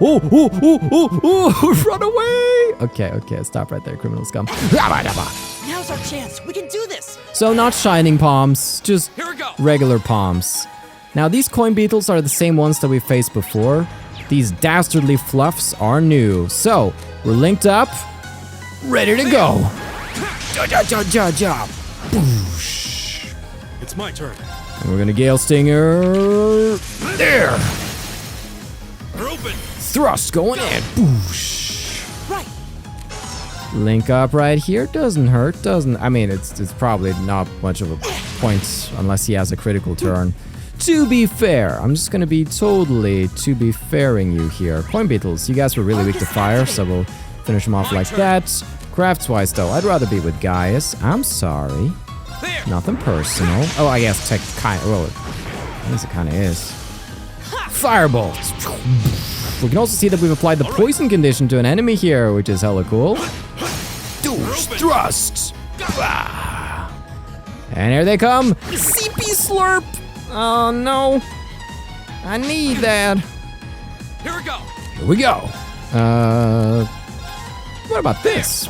run away! Okay, stop right there, criminal scum. Now's our chance. We can do this. So not shining palms, just Here we go. regular palms. Now these coin beetles are the same ones that we faced before. These dastardly fluffs are new. So, we're linked up, ready to go. Boosh. It's my turn. And we're gonna Gale Stinger. There. We're open. Thrust going in. Boosh. Right. Link up right here. Doesn't hurt. I mean, it's probably not much of a point unless he has a critical turn. To be fair, I'm just gonna be totally to be fairing you here. Coin beetles, you guys were really weak to fire, so we'll finish them off like that. Crafts-wise though, I'd rather be with Gaius. I'm sorry. Nothing personal. Oh, I guess well, I guess it kinda is. Firebolt! We can also see that we've applied the poison condition to an enemy here, which is hella cool. Douche thrust! Bah. And here they come! CP slurp! Oh no. I need that. Here we go. Here we go. What about this?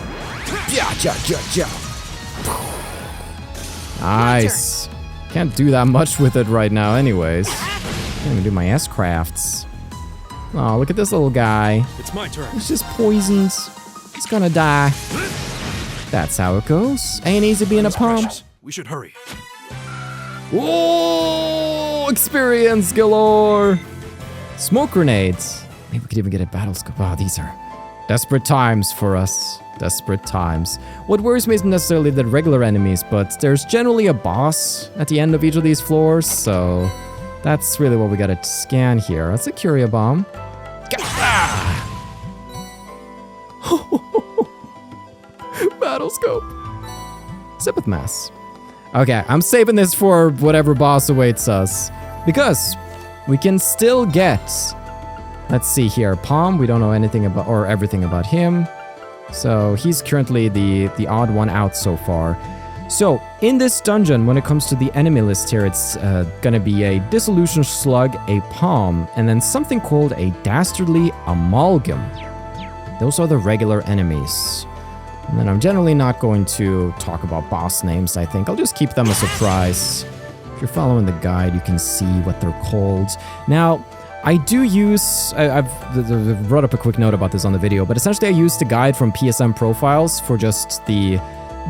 Nice. Can't do that much with it right now anyways. Can't even do my S-crafts. Oh, look at this little guy. It's my turn. He's just poisoned. He's gonna die. That's how it goes. Ain't easy being a palm. Precious. We should hurry. Whoa! Experience galore! Smoke grenades. Maybe we could even get a battle scope. Oh, these are desperate times for us. Desperate times. What worries me isn't necessarily the regular enemies, but there's generally a boss at the end of each of these floors, so that's really what we gotta scan here. That's a Curia bomb. Battle scope. Sepith mass. Okay, I'm saving this for whatever boss awaits us. Because we can still get... Let's see here. Palm, we don't know anything about, or everything about him. So he's currently the odd one out so far. So in this dungeon, when it comes to the enemy list here, it's gonna be a Dissolution Slug, a Palm, and then something called a Dastardly Amalgam. Those are the regular enemies. And then I'm generally not going to talk about boss names, I think. I'll just keep them a surprise. If you're following the guide, you can see what they're called. Now, I do use... I've brought up a quick note about this on the video, but essentially I use the guide from PSM Profiles for just the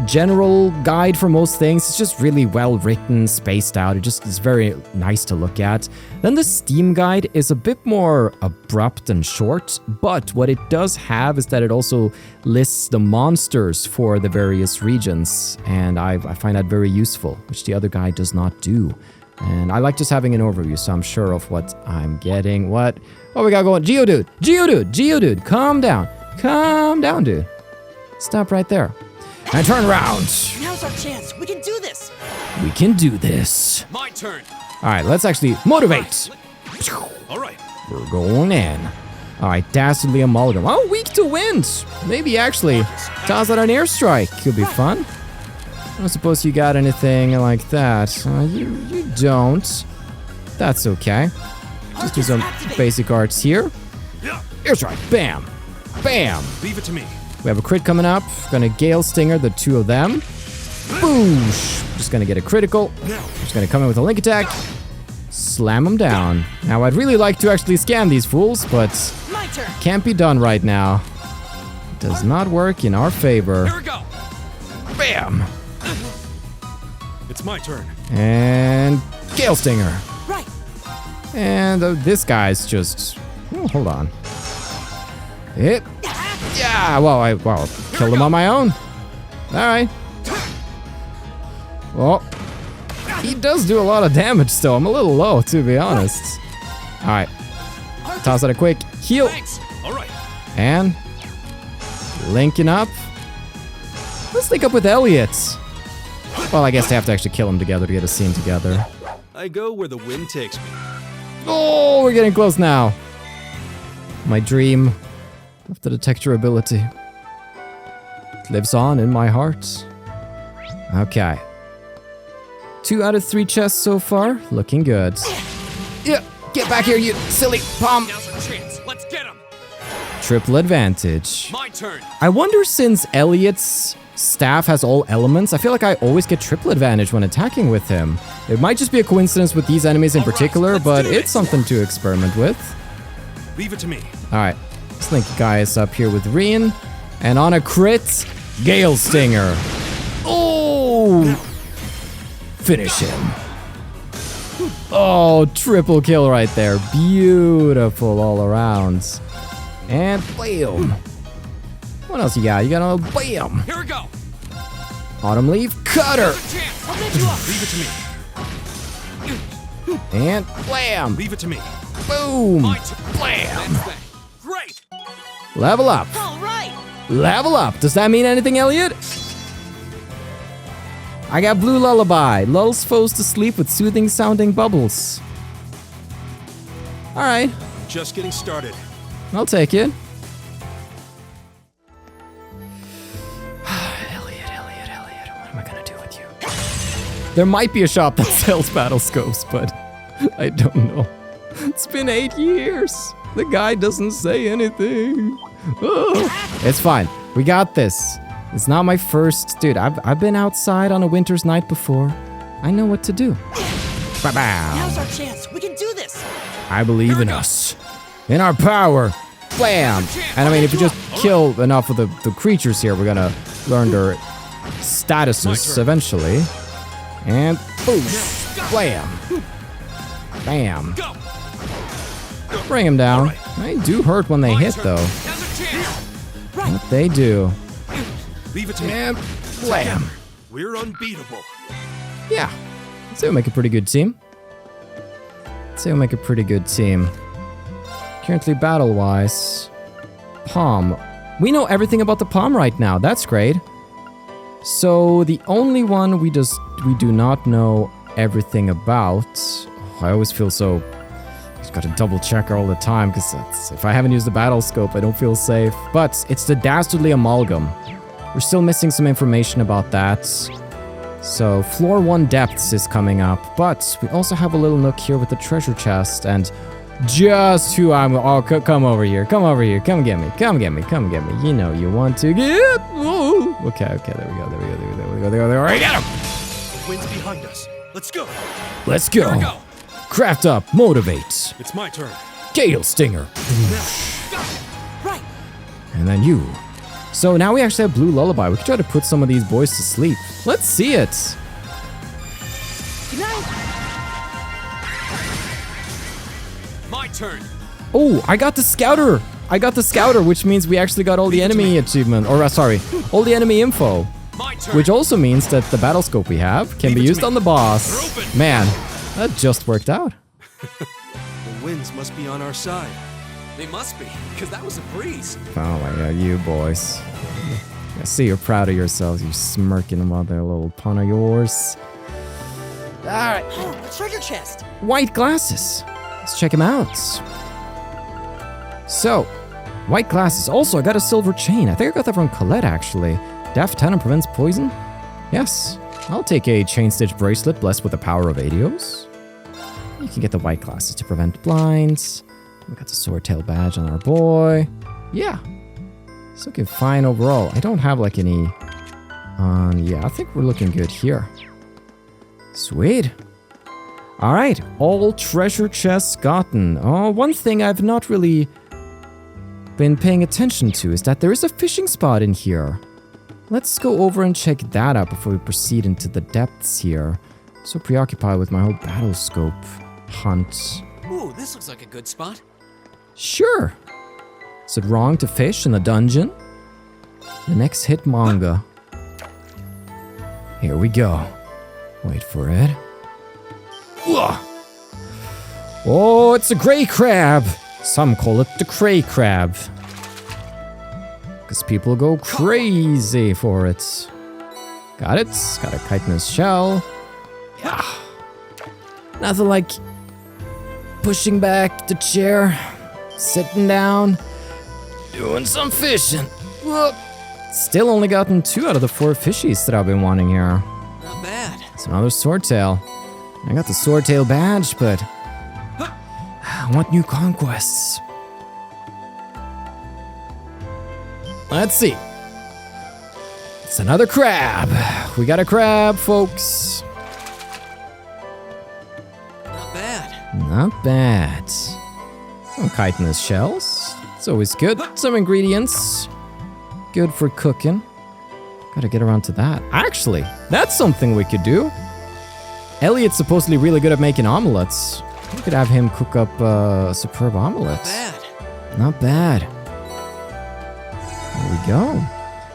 general guide for most things. It's just really well written, spaced out. It just is very nice to look at. Then the Steam guide is a bit more abrupt and short, but what it does have is that it also lists the monsters for the various regions, and I find that very useful, which the other guide does not do. And I like just having an overview, so I'm sure of what I'm getting. What we got going? Geodude, Geodude, calm down, dude. Stop right there. And turn around. Now's our chance. We can do this. We can do this. My turn. All right, let's actually motivate. All right. We're going in. All right, Dastardly Amalgam. Oh, weak to wind. Maybe actually toss out an airstrike. Could be fun. I don't suppose you got anything like that. You don't. That's okay. Just do some basic arts here. Yeah. Airstrike. Bam. Bam. Leave it to me. We have a crit coming up. Gonna Gale Stinger the two of them. Boosh! Just gonna get a critical. Just gonna come in with a link attack. Slam them down. Now, I'd really like to actually scan these fools, but My turn. can't be done right now. Does not work in our favor. Here we go. Bam! It's my turn. And Gale Stinger. Right. And this guy's just... Oh, hold on. Hit. Yeah, well, I killed him on my own. Alright. Well, he does do a lot of damage still. I'm a little low, to be honest. Alright. Toss out a quick heal. Thanks. All right. And linking up. Let's link up with Elliot. Well, I guess they have to actually kill him together to get a scene together. I go where the wind takes me. Oh, we're getting close now. My dream of the detector ability lives on in my heart. Okay. 2 out of 3 chests so far. Looking good. Yeah, get back here, you silly palm. Now's our chance. Let's get him. Triple advantage. My turn. I wonder, since Elliot's staff has all elements, I feel like I always get triple advantage when attacking with him. It might just be a coincidence with these enemies in particular, let's but do it's this. something to experiment with. Leave it to me. Alright, let's link Gaius up here with Rean. And on a crit, Gale Stinger. Oh! Finish him. Oh, triple kill right there. Beautiful all around. And bam. What else you got? You got a bam. Here we go. Autumn Leaf Cutter. Chance. I'll get you up. Leave it to me. And blam. Leave it to me. Boom. My turn. Blam. Next thing. Great. Level up. All right. Level up. Does that mean anything, Elliot? I got Blue Lullaby. Lulls foes to sleep with soothing sounding bubbles. Alright, Just getting started. I'll take it. Elliot, what am I gonna do with you? There might be a shop that sells battle scopes, but I don't know. It's been 8 years. The guy doesn't say anything. Ugh. It's fine. We got this. It's not my first... Dude, I've been outside on a winter's night before. I know what to do. Ba-bow. Now's our chance. We can do this. I believe in us. In our power. Blam! And I mean, if you just kill enough of the creatures here, we're gonna learn their statuses eventually. And boom! Blam! Bam! Go. Bring them down. They do hurt when they hit, though. Now's our chance. What they do. Leave it to me. And blam! We're unbeatable. Yeah. I'd say we'll make a pretty good team. Currently battle-wise, Palm. We know everything about the Palm right now. That's great. So the only one we do not know everything about. Oh, I always feel so. Just got to double check all the time because if I haven't used the battle scope, I don't feel safe. But it's the Dastardly Amalgam. We're still missing some information about that. So floor 1 depths is coming up, but we also have a little nook here with the treasure chest and just who I'm. Oh, come over here, come get me. You know you want to get. Ooh. Okay, there we go. There we get him. The wind's behind us. Let's go. Let's Here we go. go. Craft up, motivate. It's my turn. Gale Stinger. Right. And then you. So now we actually have Blue Lullaby. We can try to put some of these boys to sleep. Let's see it. Good night. My turn. Oh, I got the Scouter. Which means we actually got all the enemy achievement. Or, all the enemy info. My turn. Which also means that the battle scope we have can be Leave it to used me. on the boss. They're open. Man, that just worked out. The winds must be on our side. They must be, because that was a breeze. Oh my god, you boys. I see you're proud of yourselves, you smirking about that little pun of yours. Alright. Oh, a treasure chest. White glasses. Let's check them out. So, white glasses. Also, I got a silver chain. I think I got that from Colette, actually. Deaf 10 and prevents poison? Yes. I'll take a chain stitch bracelet blessed with the power of Adios. You can get the white glasses to prevent blinds. We got the sword tail badge on our boy. Yeah. It's looking fine overall. I don't have like any... yeah, I think we're looking good here. Sweet. Alright, all treasure chests gotten. Oh, one thing I've not really been paying attention to is that there is a fishing spot in here. Let's go over and check that out before we proceed into the depths here. So preoccupied with my whole battle scope hunt. Ooh, this looks like a good spot. Sure. Is it wrong to fish in the dungeon? The next hit manga. Here we go. Wait for it. Ugh. Oh, it's a gray crab. Some call it the cray crab. Because people go crazy for it. Got it. Got a chitinous shell. Yeah. Nothing like pushing back the chair, sitting down, doing some fishing. Whoop. Still only gotten 2 out of the 4 fishies that I've been wanting here. Not bad. It's another swordtail. I got the swordtail badge, but I want new conquests. Let's see. It's another crab. We got a crab, folks. Not bad. Not bad. Some chitinous shells. It's always good. Some ingredients. Good for cooking. Gotta get around to that. Actually, that's something we could do. Elliot's supposedly really good at making omelets. We could have him cook up a superb omelet. Not bad. Not bad. There we go.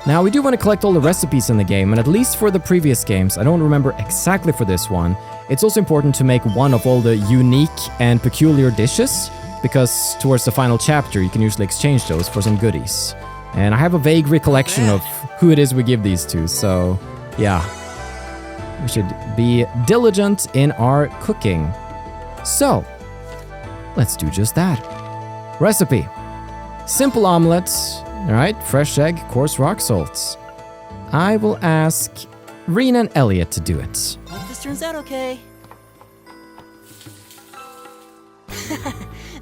Now, we do want to collect all the recipes in the game, and at least for the previous games, I don't remember exactly for this one, it's also important to make one of all the unique and peculiar dishes, because towards the final chapter, you can usually exchange those for some goodies. And I have a vague recollection of who it is we give these to, so yeah. We should be diligent in our cooking. So, let's do just that. Recipe. Simple omelet. Alright, fresh egg, coarse rock salt. I will ask Rean and Elliot to do it. Hope this turns out okay.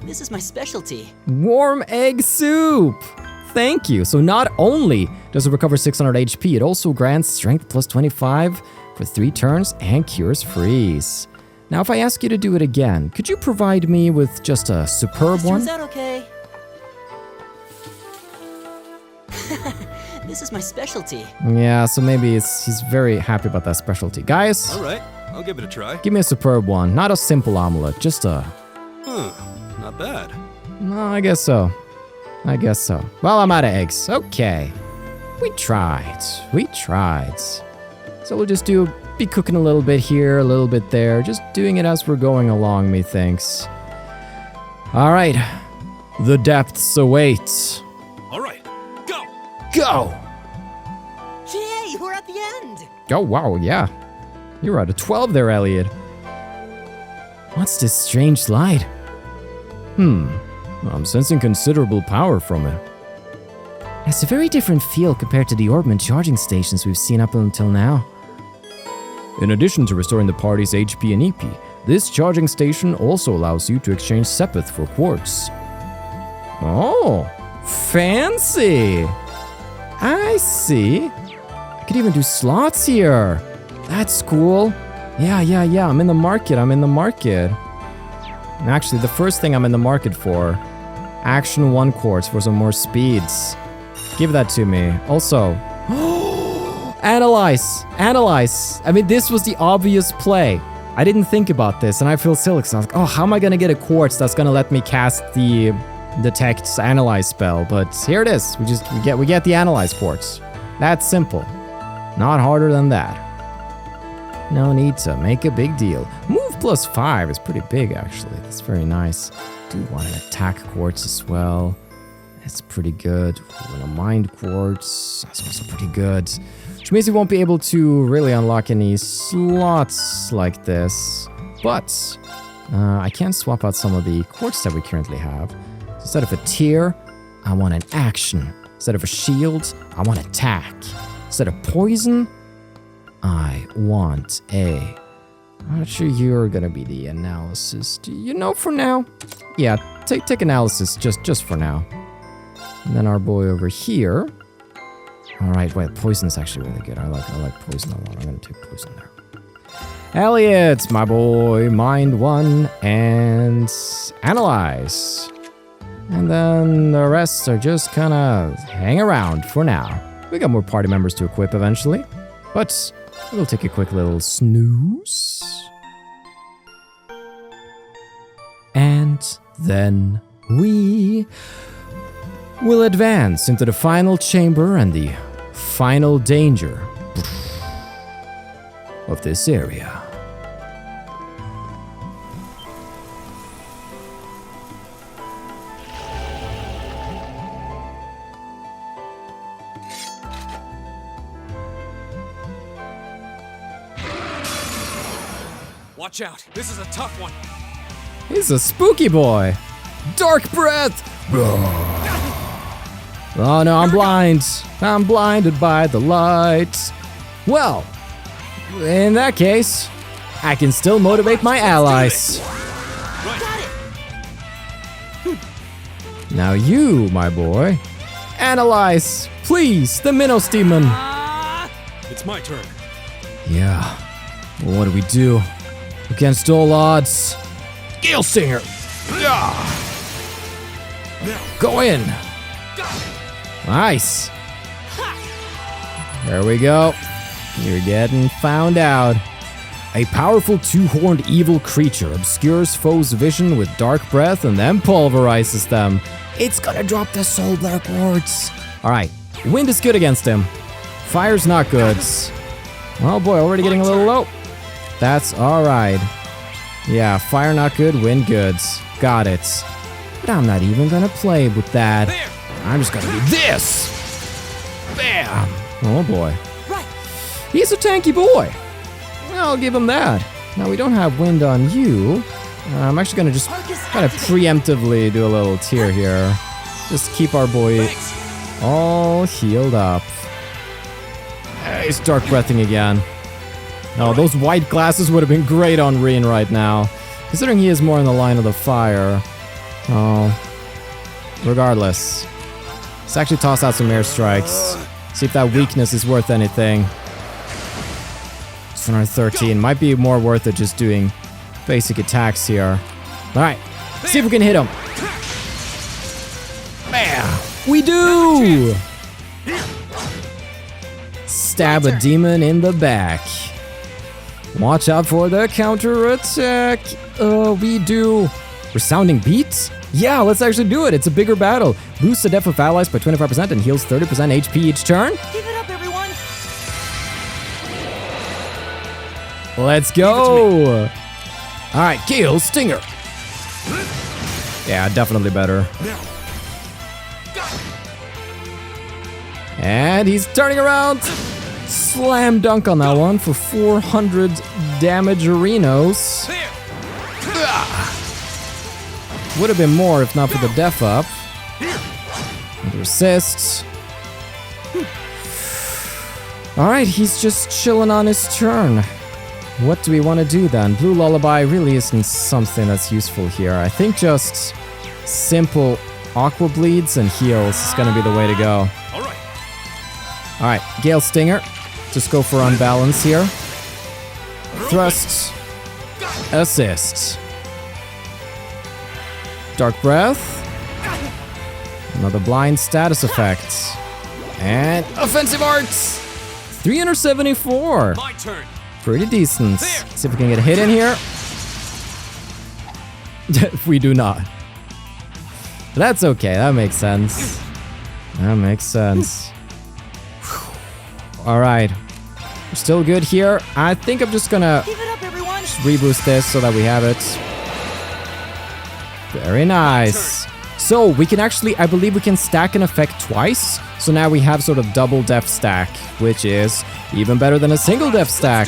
This is my specialty. Warm egg soup! Thank you. So not only does it recover 600 HP, it also grants strength plus 25 for 3 turns and cures freeze. Now if I ask you to do it again, could you provide me with just a superb This one? turns out okay. This is my specialty. Yeah, so maybe he's very happy about that specialty. Guys, All right, I'll give it a try. give me a superb one. Not a simple omelet, just a... Not bad. No, I guess so. I guess so. Well, I'm out of eggs. Okay. We tried. We tried. So we'll just be cooking a little bit here, a little bit there. Just doing it as we're going along, methinks. All right. The depths await. All right, go! Go! Yay, we're at the end. Oh, wow, yeah. You're out of 12 there, Elliot. What's this strange light? I'm sensing considerable power from it. It has a very different feel compared to the Orbman charging stations we've seen up until now. In addition to restoring the party's HP and EP, this charging station also allows you to exchange sepith for quartz. Oh, fancy! I see. I could even do slots here. That's cool. Yeah, I'm in the market. Actually, the first thing I'm in the market for, Action 1 quartz for some more speeds. Give that to me. Also, analyze. I mean, this was the obvious play. I didn't think about this, and I feel silly because I was like, oh, how am I gonna get a quartz that's gonna let me cast the detect analyze spell? But here it is. We get the analyze quartz. That's simple. Not harder than that. No need to make a big deal. Move plus 5 is pretty big, actually. That's very nice. Do want an attack quartz as well. That's pretty good. And a mind quartz. That's also pretty good. Which means we won't be able to really unlock any slots like this. But I can swap out some of the quartz that we currently have. So instead of a tier, I want an action. Instead of a shield, I want attack. Instead of poison, I want a... I'm not sure you're gonna be the analysis. Do you know for now? Yeah, take analysis just for now. And then our boy over here. Alright, wait, poison's actually really good. I like poison a lot. I'm gonna take poison there. Elliot, my boy, mind 1 and analyze. And then the rest are just kinda hang around for now. We got more party members to equip eventually, but we'll take a quick little snooze. And then we will advance into the final chamber and the final danger of this area. Watch out. This is a tough one. He's a spooky boy. Dark breath. Oh no, I'm blind. I'm blinded by the light. Well, in that case, I can still motivate my allies. Now you, my boy, analyze, please, the Minos Demon. It's my turn. Yeah, well, what do we do? Against all odds. Gale Singer. Go in. Nice. There we go. You're getting found out. A powerful two-horned evil creature obscures foes' vision with dark breath and then pulverizes them. It's gonna drop the soul black wards. Alright, wind is good against him. Fire's not good. Oh boy, already getting a little low. That's alright. Yeah, fire not good, wind good. Got it. But I'm not even gonna play with that. I'm just gonna do this! Bam! Oh boy. Right. He's a tanky boy. I'll give him that. Now we don't have wind on you. I'm actually gonna just kind of preemptively do a little tier here. Just keep our boy all healed up. He's dark breathing again. Oh, those white glasses would have been great on Rean right now. Considering he is more in the line of the fire. Oh. Regardless. Let's actually toss out some air strikes. See if that weakness is worth anything. It's 113. Might be more worth it just doing basic attacks here. Alright. See if we can hit him. Bam! We do! Stab a demon in the back. Watch out for the counterattack. We do. Resounding beats? Yeah, let's actually do it. It's a bigger battle. Boosts the def of allies by 25% and heals 30% HP each turn. Give it up, everyone. Let's go. All right, kill Stinger. Yeah, definitely better. And he's turning around. Slam dunk on that one for 400 damage arenos. Would have been more if not for the def up. And resist. Alright, he's just chilling on his turn. What do we want to do then? Blue Lullaby really isn't something that's useful here. I think just simple Aqua Bleeds and heals is going to be the way to go. Alright, Gale Stinger. Just go for unbalance here. Thrust. Assist. Dark Breath. Another blind status effect. And offensive arts. 374. My turn. Pretty decent. See if we can get a hit in here. We do not. That's okay. That makes sense. That makes sense. All right. We're still good here. I think I'm just gonna Give it up, everyone. reboost this so that we have it. Very nice. So we can actually, I believe we can stack an effect twice. So now we have sort of double def stack, which is even better than a single def stack.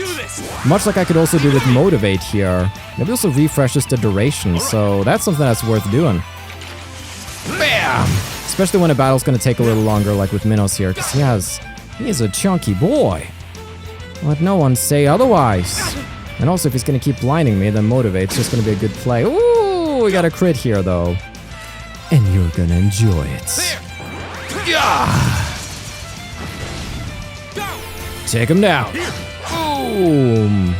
Much like I could also do with Motivate here. Maybe also refreshes the duration, so that's something that's worth doing. Bam! Especially when a battle's gonna take a little longer, like with Minos here, because he is a chunky boy. Let no one say otherwise. And also, if he's gonna keep blinding me, then Motivate's just gonna be a good play. Ooh, we got a crit here, though. And you're gonna enjoy it. Take him down. Boom.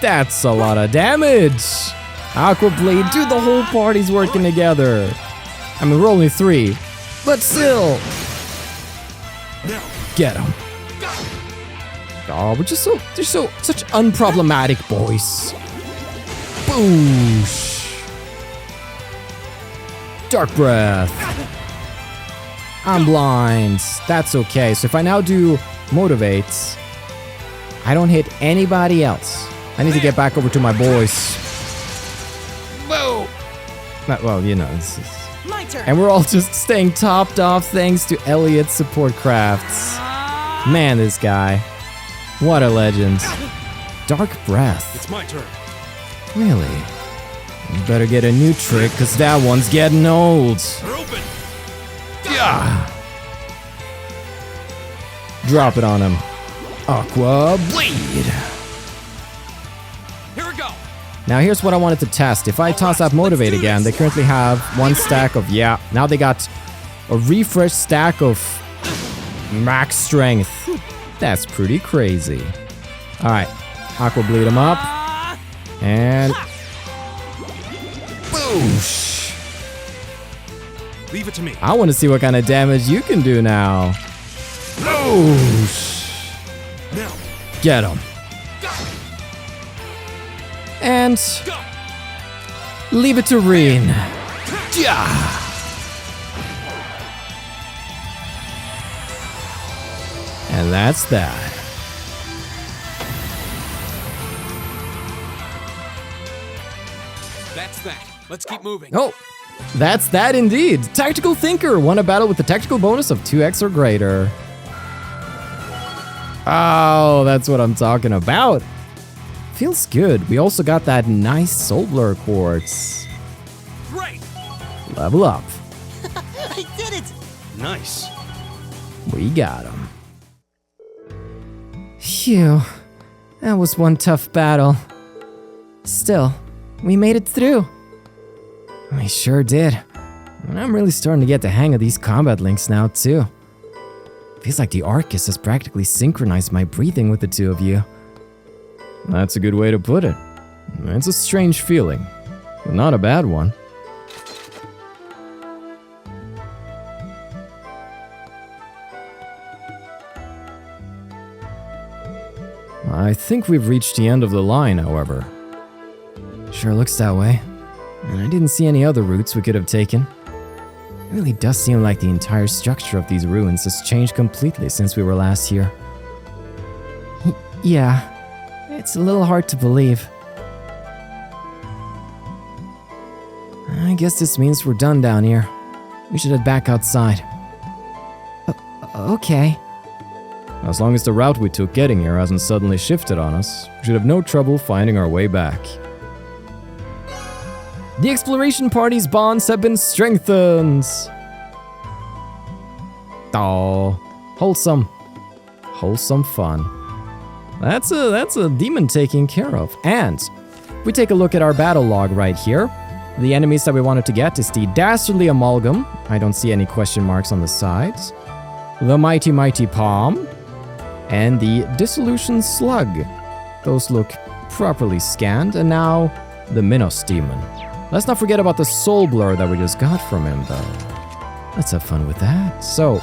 That's a lot of damage. Aqua Blade, dude, the whole party's working together. I mean, we're only 3, but still. Get him. Oh, we're just such unproblematic boys. Boosh. Dark Breath. I'm blind. That's okay. So if I now do Motivate, I don't hit anybody else. I need to get back over to my boys. Whoa. Well, you know, this is... My turn. And we're all just staying topped off thanks to Elliot's support crafts. Man, this guy. What a legend. Dark Breath. It's my turn. Really? You better get a new trick, because that one's getting old. They're open. Yeah. Drop it on him. Aqua Blade. Here we go. Now here's what I wanted to test. If I toss out Motivate again, they currently have 1 stack of, yeah. Now they got a refresh stack of max strength. That's pretty crazy. All right, Aqua Bleed him up. And boosh. Leave it to me. I want to see what kind of damage you can do now. Boosh. Now. Get him. And leave it to Rean. Yeah. And that's that. That's that. Let's keep moving. Oh, that's that indeed. Tactical Thinker won a battle with a tactical bonus of 2x or greater. Oh, that's what I'm talking about. Feels good. We also got that nice Soul Blur Quartz. Great. Level up. I did it. Nice. We got him. Phew. That was one tough battle. Still, we made it through. We sure did. And I'm really starting to get the hang of these combat links now, too. Feels like the ARCUS has practically synchronized my breathing with the two of you. That's a good way to put it. It's a strange feeling, but not a bad one. I think we've reached the end of the line, however. Sure looks that way. And I didn't see any other routes we could have taken. It really does seem like the entire structure of these ruins has changed completely since we were last here. Yeah, it's a little hard to believe. I guess this means we're done down here. We should head back outside. Okay. As long as the route we took getting here hasn't suddenly shifted on us, we should have no trouble finding our way back. The exploration party's bonds have been strengthened. Oh, wholesome. Wholesome fun. That's a demon taken care of. And if we take a look at our battle log right here, the enemies that we wanted to get is the Dastardly Amalgam. I don't see any question marks on the sides. The Mighty Palm. And the Dissolution Slug. Those look properly scanned. And now, the Minos Demon. Let's not forget about the Soul Blur that we just got from him, though. Let's have fun with that. So,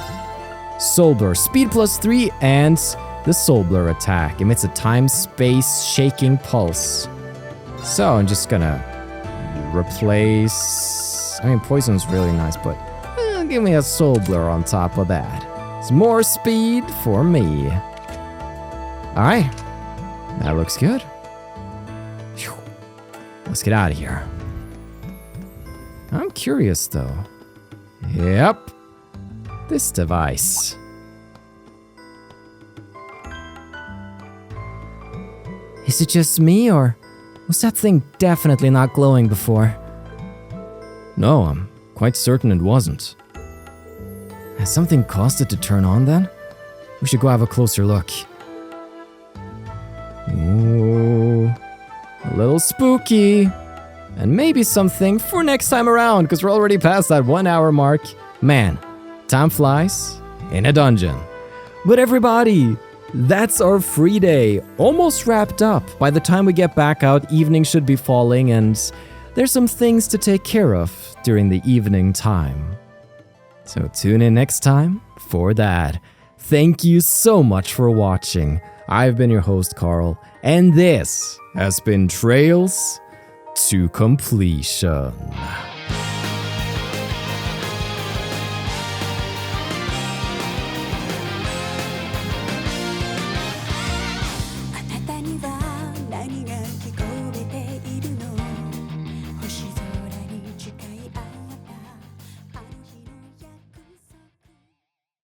Soul Blur, speed +3, and the Soul Blur attack emits a time-space shaking pulse. So, I'm just gonna replace... I mean, Poison's really nice, but give me a Soul Blur on top of that. It's more speed for me. Alright, that looks good. Whew. Let's get out of here. I'm curious, though. Yep. This device. Is it just me, or was that thing definitely not glowing before? No, I'm quite certain it wasn't. Has something caused it to turn on, then? We should go have a closer look. Ooh, a little spooky. And maybe something for next time around, because we're already past that 1 hour mark. Man, Time flies in a dungeon. But everybody, that's our free day. Almost wrapped up. By the time we get back out, evening should be falling, and there's some things to take care of during the evening time. So tune in next time for that. Thank you so much for watching. I've been your host, Carl, and this has been Trails to Completion.